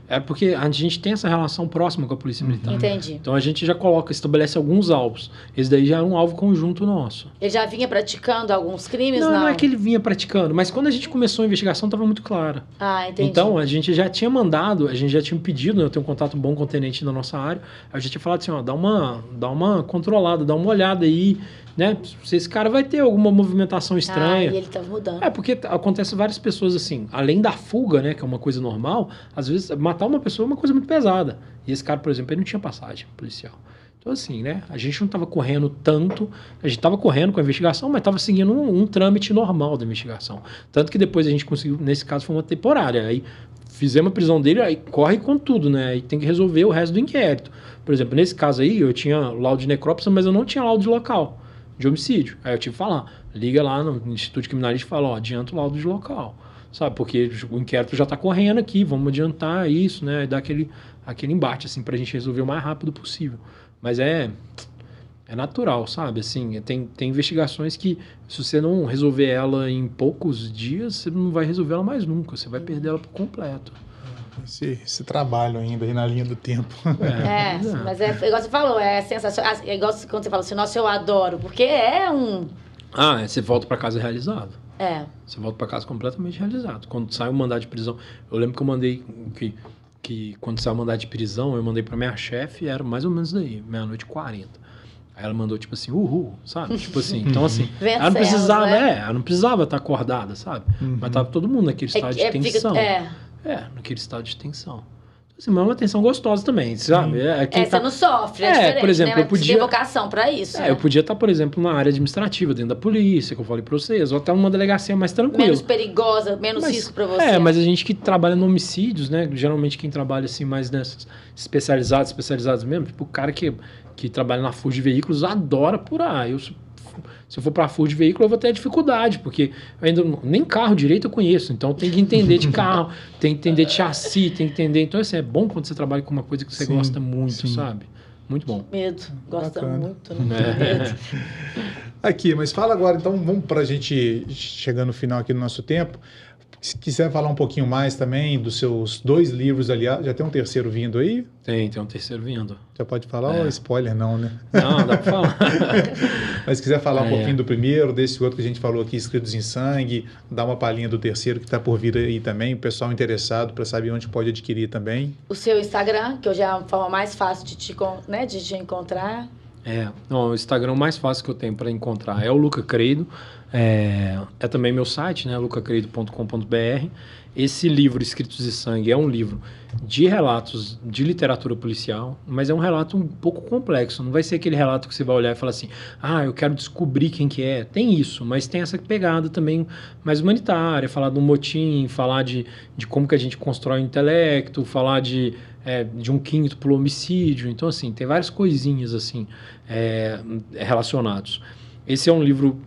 É porque a gente tem essa relação próxima com a Polícia Militar. Entendi. Então a gente já estabelece alguns alvos. Esse daí já é um alvo conjunto nosso. Ele já vinha praticando alguns crimes, não? Não é que ele vinha praticando, mas quando a gente começou a investigação estava muito clara. Ah, entendi. Então a gente já tinha mandado, a gente já tinha pedido, né, eu tenho um contato bom com o tenente da nossa área, a gente tinha falado assim, ó, dá uma controlada, dá uma olhada aí, né? Se esse cara vai ter alguma movimentação estranha. E ele estava mudando. Porque acontece várias pessoas assim, além da fuga, né, que é uma coisa normal, às vezes matar uma pessoa é uma coisa muito pesada. E esse cara, por exemplo, ele não tinha passagem policial. Então assim, né, a gente não estava correndo tanto, a gente estava correndo com a investigação, mas estava seguindo um trâmite normal da investigação. Tanto que depois a gente conseguiu, nesse caso foi uma temporária, aí fizemos a prisão dele, aí corre com tudo, né, aí tem que resolver o resto do inquérito. Por exemplo, nesse caso aí, eu tinha laudo de necrópsia, mas eu não tinha laudo de local. De homicídio. Aí eu tive que falar, liga lá no Instituto Criminalístico e fala, ó, adianta o laudo de local, sabe? Porque o inquérito já está correndo aqui, vamos adiantar isso, né? E dar aquele embate, assim, pra gente resolver o mais rápido possível. Mas é natural, sabe? Assim, tem investigações que, se você não resolver ela em poucos dias, você não vai resolver ela mais nunca, você vai perder ela por completo. Esse trabalho ainda aí na linha do tempo. Mas igual você falou, é sensacional. É igual quando você fala assim, nossa, eu adoro, porque é um... Você volta para casa realizado. Você volta para casa completamente realizado. Quando sai o mandado de prisão, eu lembro que eu mandei, que quando saiu o mandado de prisão, eu mandei para minha chefe, era mais ou menos daí, 00:40. Aí ela mandou, tipo assim, sabe? Tipo assim, então assim, ela não precisava, ela não precisava estar acordada, sabe? Mas tava todo mundo naquele estado de tensão. Naquele estado de tensão. Assim, mas é uma tensão gostosa também, sabe? Você não sofre, é diferente, por exemplo, né? eu podia... Tem vocação pra isso. Eu podia estar, por exemplo, na área administrativa, dentro da polícia, que eu falei pra vocês, ou até uma delegacia mais tranquila. Menos perigosa, menos risco pra você. Mas a gente que trabalha no homicídios, né? Geralmente quem trabalha assim mais nessas especializados mesmo, tipo o cara que trabalha na fuga de veículos adora apurar. Se eu for para fuga de veículo, eu vou ter dificuldade, porque ainda nem carro direito eu conheço, então tem que entender de carro, tem que entender de chassi, tem que entender. Então, assim, é bom quando você trabalha com uma coisa que você gosta muito, sabe? Muito bom. Medo. Gosta muito, né? Medo. Aqui, mas fala agora, então, vamos para a gente chegando no final aqui do nosso tempo. Se quiser falar um pouquinho mais também dos seus 2 livros, aliás, já tem um terceiro vindo aí? Tem um terceiro vindo. Já pode falar? Ou spoiler não, né? Não, dá pra falar. Mas se quiser falar um pouquinho do primeiro, desse outro que a gente falou aqui, Escritos em Sangue, dar uma palhinha do terceiro que está por vir aí também, o pessoal interessado para saber onde pode adquirir também. O seu Instagram, que hoje é a forma mais fácil de te encontrar. O Instagram mais fácil que eu tenho para encontrar é o Luca Credo. É também meu site, né, lucacredo.com.br. Esse livro, Escritos de Sangue, é um livro de relatos de literatura policial, mas é um relato um pouco complexo. Não vai ser aquele relato que você vai olhar e falar assim, eu quero descobrir quem que é. Tem isso, mas tem essa pegada também mais humanitária, falar do motim, falar de como que a gente constrói o intelecto, falar de um quíntuplo homicídio. Então, assim, tem várias coisinhas assim relacionados. Esse é um livro...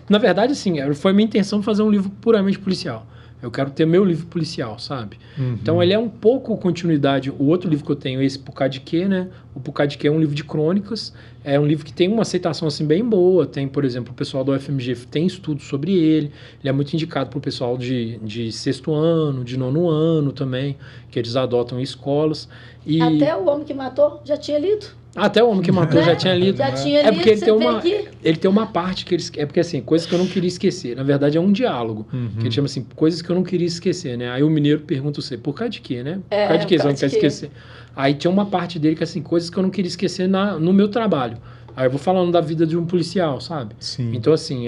na verdade, assim, foi minha intenção fazer um livro puramente policial. Eu quero ter meu livro policial, sabe? Uhum. Então, ele é um pouco continuidade. O outro livro que eu tenho é esse Pucá de Quê, né? O Pucá de Quê é um livro de crônicas. É um livro que tem uma aceitação, assim, bem boa. Tem, por exemplo, o pessoal do UFMG tem estudos sobre ele. Ele é muito indicado para o pessoal de 6º ano, de 9º ano também, que eles adotam em escolas. E... Até O Homem que Matou já tinha lido. Até O Homem que Matou já tinha lido. Já tinha lido, porque ele tem uma parte que eles... É porque, assim, coisas que eu não queria esquecer. Na verdade, é um diálogo. Que ele chama assim, coisas que eu não queria esquecer, né? Aí o mineiro pergunta você, por causa de quê, né? Por causa de quê você não quer esquecer? Aí tinha uma parte dele que, assim, coisas que eu não queria esquecer no meu trabalho. Aí eu vou falando da vida de um policial, sabe? Sim. Então, assim,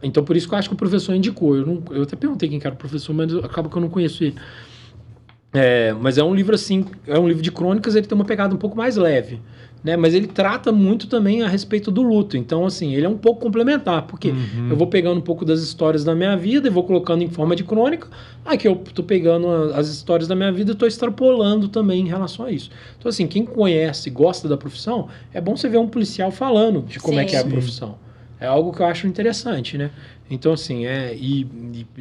então, por isso que eu acho que o professor indicou. Eu até perguntei quem que era o professor, mas acaba que eu não conheço ele. Mas é um livro assim, é um livro de crônicas, ele tem uma pegada um pouco mais leve, né? Mas ele trata muito também a respeito do luto. Então, assim, ele é um pouco complementar, porque eu vou pegando um pouco das histórias da minha vida e vou colocando em forma de crônica. Aqui eu tô pegando as histórias da minha vida e tô extrapolando também em relação a isso. Então, assim, quem conhece e gosta da profissão, é bom você ver um policial falando de como é que é a profissão. É algo que eu acho interessante, né? Então, assim, e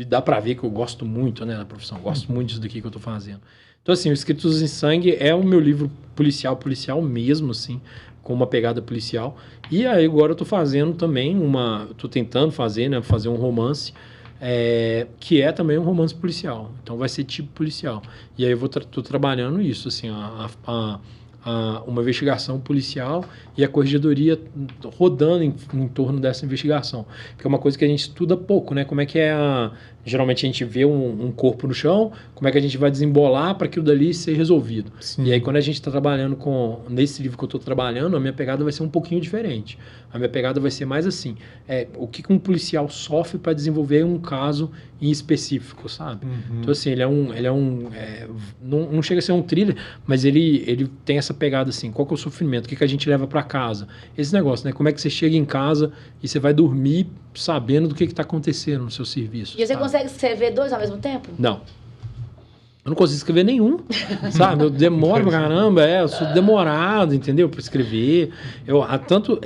dá pra ver que eu gosto muito, né, da profissão. Gosto muito disso daqui que eu tô fazendo. Então, assim, o Escritos em Sangue é o meu livro policial mesmo, assim, com uma pegada policial. E aí agora eu tô fazendo também tô tentando fazer, né, fazer um romance, que é também um romance policial. Então vai ser tipo policial. E aí eu tô trabalhando isso, assim, uma investigação policial e a corregedoria rodando em torno dessa investigação. Que é uma coisa que a gente estuda pouco, né? Como é que geralmente a gente vê um corpo no chão, como é que a gente vai desembolar para aquilo dali ser resolvido. Sim. E aí quando a gente está trabalhando nesse livro que eu estou trabalhando, a minha pegada vai ser um pouquinho diferente. A minha pegada vai ser mais assim, o que um policial sofre para desenvolver um caso em específico, sabe? Então assim, não chega a ser um thriller, mas ele tem essa pegada assim, qual que é o sofrimento, o que a gente leva para casa, esse negócio, né? Como é que você chega em casa e você vai dormir sabendo do que está acontecendo no seu serviço. E você consegue escrever 2 ao mesmo tempo? Não. Eu não consigo escrever nenhum, sabe? Eu demoro pra caramba, eu sou demorado, entendeu? Para escrever.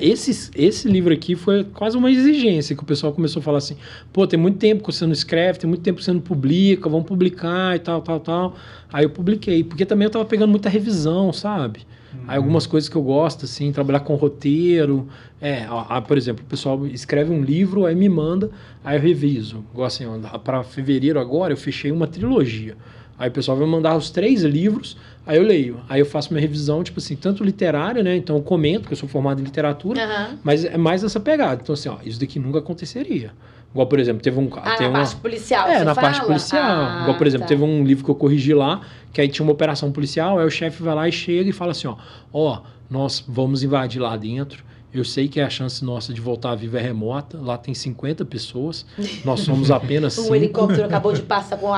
Esse livro aqui foi quase uma exigência, que o pessoal começou a falar assim, pô, tem muito tempo que você não escreve, tem muito tempo que você não publica, vamos publicar e tal. Aí eu publiquei, porque também eu tava pegando muita revisão, sabe? Aí algumas coisas que eu gosto, assim, trabalhar com roteiro. Por exemplo, o pessoal escreve um livro, aí me manda, aí eu reviso. Igual assim, para fevereiro agora eu fechei uma trilogia. Aí o pessoal vai mandar os 3 livros, aí eu leio. Aí eu faço minha revisão, tipo assim, tanto literária, né? Então eu comento, porque eu sou formado em literatura, mas é mais essa pegada. Então assim, isso daqui nunca aconteceria. Igual, por exemplo, teve na parte policial, na parte policial. Igual, por exemplo, teve um livro que eu corrigi lá, que aí tinha uma operação policial, aí o chefe vai lá e chega e fala assim, nós vamos invadir lá dentro, eu sei que a chance nossa de voltar viva é remota, lá tem 50 pessoas, nós somos apenas 5. Um helicóptero acabou de passar com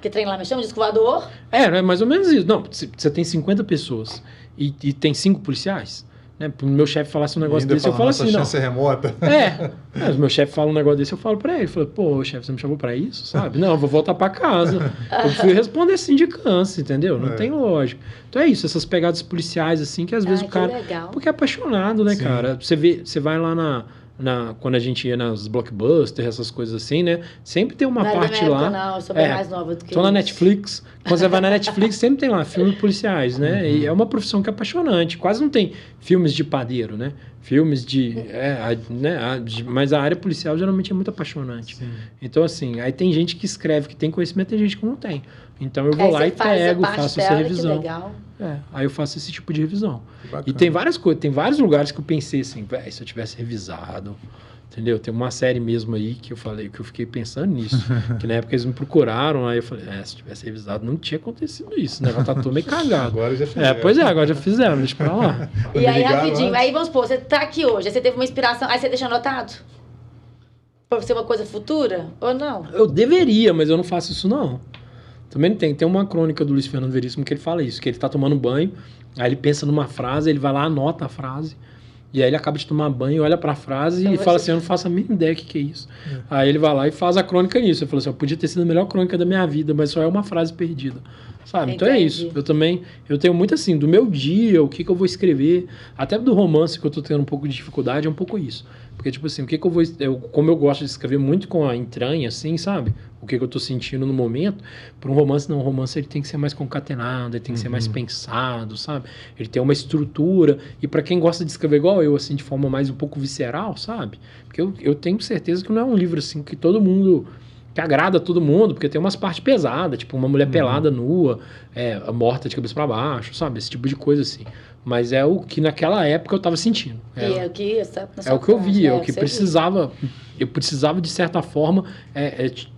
que trem lá me chama? Disco voador? É mais ou menos isso. Não, você tem 50 pessoas e tem 5 policiais, né? O meu chefe falasse um negócio desse, eu falo assim, não. Chance é remota. Mas o meu chefe fala um negócio desse, eu falo pra ele. Eu falo, pô, chefe, você me chamou pra isso, sabe? Não, eu vou voltar pra casa. Eu fui responder assim de câncer, entendeu? Não tem lógica. Então é isso, essas pegadas policiais, assim, que às vezes o cara... Legal. Porque é apaixonado, né, cara? Você vai lá quando a gente ia nas blockbusters, essas coisas assim, né? Sempre tem uma não parte é da minha lá. época, não, eu sou bem mais nova do que Tô na Netflix. Quando você vai na Netflix, sempre tem lá filmes policiais, né? E é uma profissão que é apaixonante. Quase não tem filmes de padeiro, né? Filmes mas a área policial geralmente é muito apaixonante. Sim. Então, assim, aí tem gente que escreve, que tem conhecimento, tem gente que não tem. Então eu vou lá e pego, faço essa revisão. Que legal. Aí eu faço esse tipo de revisão. E tem várias coisas, tem vários lugares que eu pensei assim, velho, se eu tivesse revisado, entendeu? Tem uma série mesmo aí que eu falei, que eu fiquei pensando nisso. Que na época eles me procuraram, aí eu falei, se eu tivesse revisado, não tinha acontecido isso, né? Já tá todo meio cagado. Agora já fizeram. Pois é, agora já fizeram, deixa pra lá. E aí, rapidinho, aí vamos supor, você tá aqui hoje, aí você teve uma inspiração, aí você deixa anotado? Pra ser uma coisa futura, ou não? Eu deveria, mas eu não faço isso não. Também tem uma crônica do Luiz Fernando Veríssimo que ele fala isso, que ele tá tomando banho, aí ele pensa numa frase, ele vai lá, anota a frase, e aí ele acaba de tomar banho, olha pra frase então e fala assim, eu não faço a mínima ideia do que é isso. Aí ele vai lá e faz a crônica nisso. Ele falou assim, podia ter sido a melhor crônica da minha vida, mas só é uma frase perdida. Sabe? Então é isso. Eu tenho muito assim, do meu dia, o que eu vou escrever, até do romance que eu tô tendo um pouco de dificuldade, é um pouco isso. Porque, tipo assim, como eu gosto de escrever muito com a entranha, assim, sabe? O que eu tô sentindo no momento, para um romance, não. Um romance ele tem que ser mais concatenado, ele tem que ser mais pensado, sabe? Ele tem uma estrutura. E para quem gosta de escrever igual eu, assim, de forma mais um pouco visceral, sabe? Porque eu tenho certeza que não é um livro, assim, que todo mundo... que agrada a todo mundo, porque tem umas partes pesadas, tipo uma mulher pelada, nua, morta de cabeça para baixo, sabe? Esse tipo de coisa, assim. Mas é o que naquela época eu tava sentindo. É o que eu via, é o que precisava. Eu precisava, de certa forma,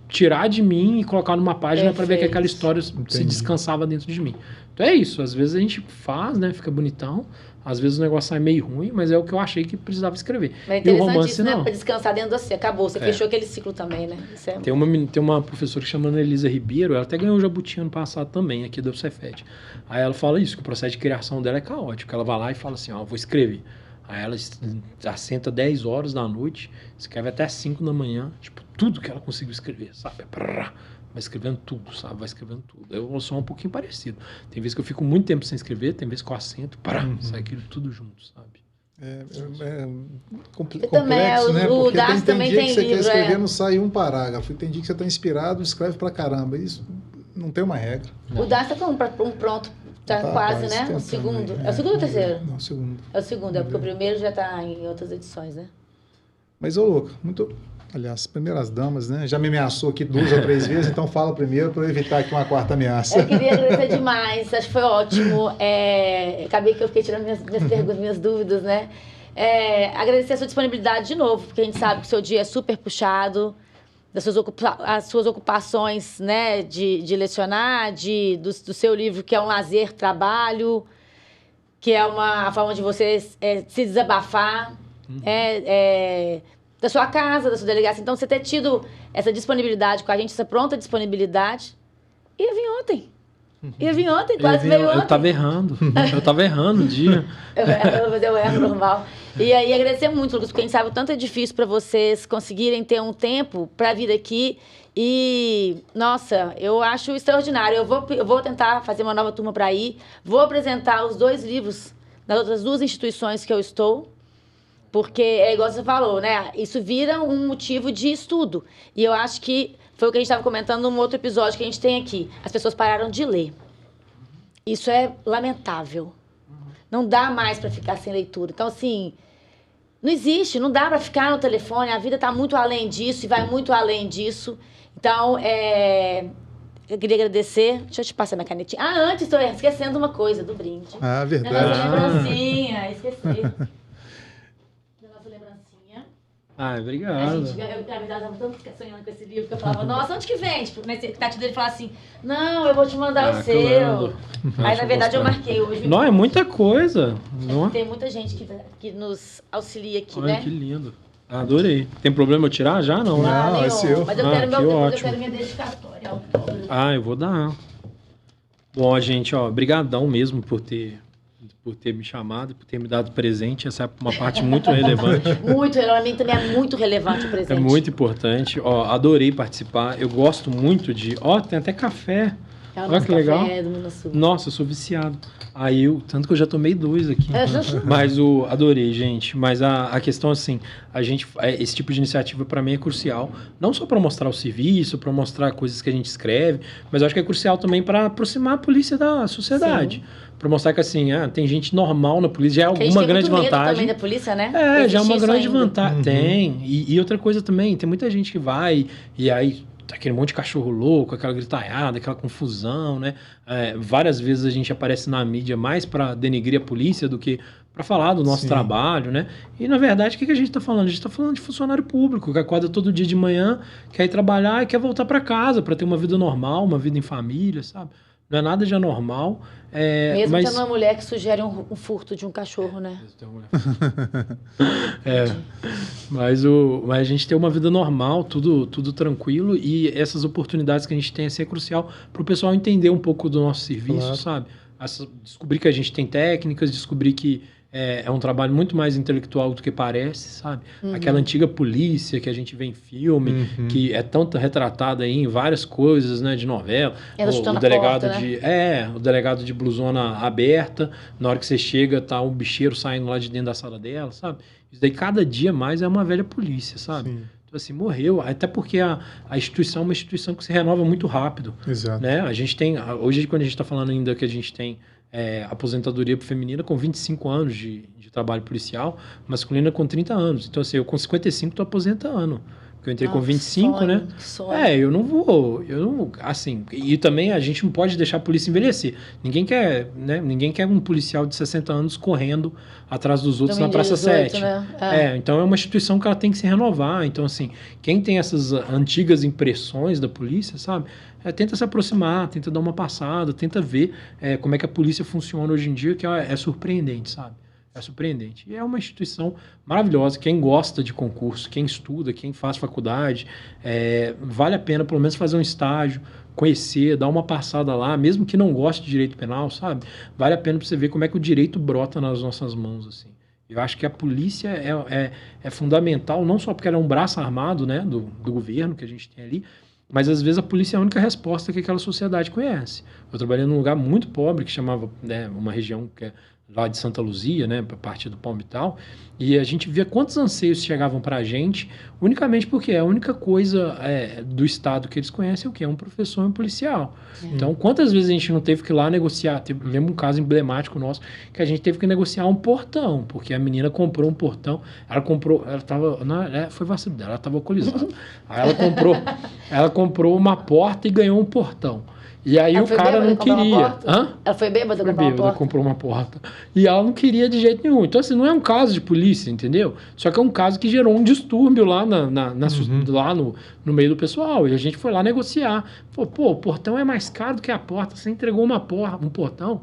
tirar de mim e colocar numa página para ver que aquela história se descansava dentro de mim. Então é isso, às vezes a gente faz, né? Fica bonitão. Às vezes o negócio sai meio ruim, mas é o que eu achei que precisava escrever. Mas é interessante isso, né? Pra descansar dentro de você. Acabou, você fechou aquele ciclo também, né? Tem uma professora que chama Ana Elisa Ribeiro, ela até ganhou o Jabuti ano passado também, aqui do Cefet. Aí ela fala isso, que o processo de criação dela é caótico. Ela vai lá e fala assim, vou escrever. Aí ela assenta 10 horas da noite, escreve até 5 da manhã, tipo, tudo que ela conseguiu escrever, sabe? Vai escrevendo tudo, sabe? Vai escrevendo tudo. Eu sou um pouquinho parecido. Tem vezes que eu fico muito tempo sem escrever, tem vezes que eu assento, sai aquilo tudo junto, sabe? Complexo, né? Porque tem dia que você quer escrever, não sai um parágrafo. E tem dia que você está inspirado, escreve pra caramba. Isso não tem uma regra. O Darcy tá um pronto, tá quase, né? O segundo. É o segundo ou o terceiro? Não, o segundo. É o segundo, porque o primeiro já tá em outras edições, né? Mas, Luca, aliás, primeiras damas, né? Já me ameaçou aqui 2 ou 3 vezes, então fala primeiro para eu evitar aqui uma quarta ameaça. Eu queria agradecer demais, acho que foi ótimo. Acabei que eu fiquei tirando minhas perguntas, minhas dúvidas, né? Agradecer a sua disponibilidade de novo, porque a gente sabe que o seu dia é super puxado, as suas ocupações, né? De lecionar, do seu livro, que é um lazer, trabalho, que é a forma de você se desabafar, da sua casa, da sua delegacia. Então, você ter tido essa disponibilidade com a gente, essa pronta disponibilidade, ia vir ontem. Quase veio ontem. Eu tava errando o dia. Eu erro normal. E aí, agradecer muito, Lucas, porque a gente sabe o tanto é difícil para vocês conseguirem ter um tempo para vir aqui. E, nossa, eu acho extraordinário. Eu vou tentar fazer uma nova turma para ir. Vou apresentar os 2 livros nas outras 2 instituições que eu estou. Porque, é igual você falou, né? Isso vira um motivo de estudo. E eu acho que foi o que a gente estava comentando num outro episódio que a gente tem aqui. As pessoas pararam de ler. Isso é lamentável. Não dá mais para ficar sem leitura. Então, assim, não dá para ficar no telefone. A vida está muito além disso e vai muito além disso. Então, eu queria agradecer. Deixa eu te passar minha canetinha. Antes, estou esquecendo uma coisa do brinde. Verdade. Lembrancinha, esqueci. Obrigado. Eu, na verdade, estava tanto sonhando com esse livro que eu falava, nossa, onde que vem? Tipo, nesse tati dele falava assim, não, eu vou te mandar o seu. Claro. Aí, na verdade, eu marquei hoje. Não, é muita coisa. Tem muita gente que nos auxilia aqui, olha, né? Que lindo. Adorei. Tem problema eu tirar já? Não, é seu. Mas eu quero minha dedicatória. Eu vou dar. Bom, gente, brigadão mesmo por ter me chamado, por ter me dado presente. Essa é uma parte muito relevante. Muito relevante, também é muito relevante o presente. É muito importante. Adorei participar. Eu gosto muito de... tem até café. É o Olha que legal. café do Minasul. Nossa, eu sou viciado. Aí tanto que eu já tomei 2 aqui. Mas adorei, gente. Mas a questão, assim, esse tipo de iniciativa para mim é crucial. Não só para mostrar o serviço, para mostrar coisas que a gente escreve, mas eu acho que é crucial também para aproximar a polícia da sociedade. Para mostrar que, assim, tem gente normal na polícia, já é alguma grande vantagem. Também da polícia, né? Já é uma grande vantagem. Tem. E outra coisa também, tem muita gente que vai e aí aquele monte de cachorro louco, aquela gritaiada, aquela confusão, né? Várias vezes a gente aparece na mídia mais para denegrir a polícia do que para falar do nosso trabalho, né? E, na verdade, o que a gente está falando? A gente está falando de funcionário público, que acorda todo dia de manhã, quer ir trabalhar e quer voltar para casa, para ter uma vida normal, uma vida em família, sabe? Não é nada de anormal. Mesmo tendo uma mulher que sugere um furto de um cachorro, né? Mas a gente tem uma vida normal, tudo tranquilo, e essas oportunidades que a gente tem assim, é crucial para o pessoal entender um pouco do nosso serviço, sabe? Descobrir que a gente tem técnicas, descobrir que é um trabalho muito mais intelectual do que parece, sabe? Aquela antiga polícia que a gente vê em filme, que é tanto retratada aí em várias coisas, né, de novela. O delegado porta, né? O delegado de blusona aberta, na hora que você chega, tá um bicheiro saindo lá de dentro da sala dela, sabe? Isso daí cada dia mais é uma velha polícia, sabe? Sim. Então, assim, morreu. Até porque a instituição é uma instituição que se renova muito rápido. Exato. Né? A gente tem... Hoje, quando a gente está falando ainda que a gente tem aposentadoria feminina com 25 anos de trabalho policial, masculina com 30 anos. Então, assim, eu com 55 estou aposentando. Porque eu entrei com 25, sonho, né? Eu não vou... assim, e também a gente não pode deixar a polícia envelhecer. Ninguém quer, né? Ninguém quer um policial de 60 anos correndo atrás dos outros na Praça 7. Né? Então é uma instituição que ela tem que se renovar. Então, assim, quem tem essas antigas impressões da polícia, sabe? Tenta se aproximar, tenta dar uma passada, tenta ver como é que a polícia funciona hoje em dia, que é surpreendente, sabe? É surpreendente. E é uma instituição maravilhosa. Quem gosta de concurso, quem estuda, quem faz faculdade, vale a pena pelo menos fazer um estágio, conhecer, dar uma passada lá, mesmo que não goste de direito penal, sabe? Vale a pena para você ver como é que o direito brota nas nossas mãos, assim. Eu acho que a polícia é fundamental, não só porque ela é um braço armado, né, do governo que a gente tem ali, mas às vezes a polícia é a única resposta que aquela sociedade conhece. Eu trabalhei num lugar muito pobre que chamava, né, uma região que é lá de Santa Luzia, né, a partir do Palmital, e a gente via quantos anseios chegavam para a gente, unicamente porque a única coisa do Estado que eles conhecem é o que? É um professor e um policial. Então, quantas vezes a gente não teve que ir lá negociar? Lembro um caso emblemático nosso, que a gente teve que negociar um portão, porque a menina comprou um portão, foi vacilo dela, ela estava alcoolizada. Aí ela comprou uma porta e ganhou um portão. E aí o cara não queria. Ela foi bêbada comprar uma porta? Comprou uma porta. E ela não queria de jeito nenhum. Então, assim, não é um caso de polícia, entendeu? Só que é um caso que gerou um distúrbio lá, lá no meio do pessoal. E a gente foi lá negociar. Falou, o portão é mais caro do que a porta. Você entregou um portão.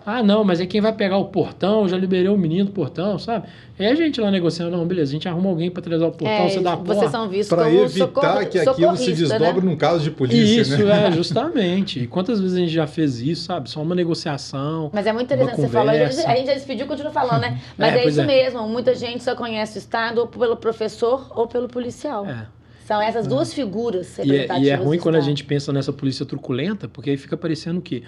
Ah, não, mas é quem vai pegar o portão, já liberei o menino do portão, sabe? Aí a gente lá negociando, não, beleza, a gente arruma alguém para trazer o portão, você dá a porta. Vocês são vistos para evitar que aquilo se desdobre, né, num caso de polícia, isso, né? Justamente. E quantas vezes a gente já fez isso, sabe? Só uma negociação. Mas é muito interessante você falar, a gente já despediu e continua falando, né? Mas é isso mesmo, muita gente só conhece o Estado ou pelo professor ou pelo policial. São essas duas figuras representativas. E é ruim quando a gente pensa nessa polícia truculenta, porque aí fica parecendo que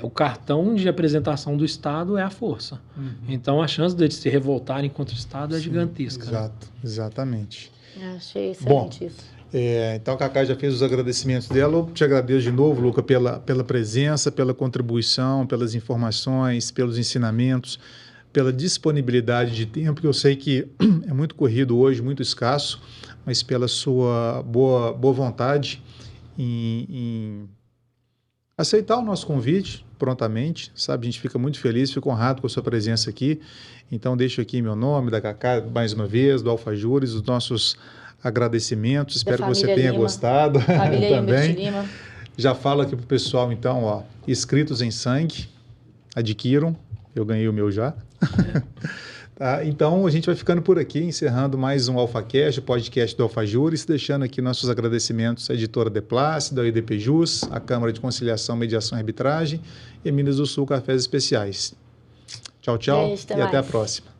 o cartão de apresentação do Estado é a força. Então a chance de se revoltarem contra o Estado é gigantesca. Exato, exatamente. Achei excelente isso. Então a Cacá já fez os agradecimentos dela. Eu te agradeço de novo, Luca, pela presença, pela contribuição, pelas informações, pelos ensinamentos, pela disponibilidade de tempo, que eu sei que é muito corrido hoje, muito escasso, mas pela sua boa vontade em aceitar o nosso convite prontamente, sabe? A gente fica muito feliz, fica honrado com a sua presença aqui. Então, deixo aqui meu nome, da Cacá, mais uma vez, do Alfajures, os nossos agradecimentos. Espero que você tenha gostado também. Já falo aqui para o pessoal, então, inscritos em sangue, adquiram. Eu ganhei o meu já. Tá? Então, a gente vai ficando por aqui, encerrando mais um AlfaCast, o podcast do Alfajures, deixando aqui nossos agradecimentos à editora De Plácido, ao IDP Jus, à Câmara de Conciliação, Mediação e Arbitragem e Minas do Sul Cafés Especiais. Tchau, tchau, e até a próxima.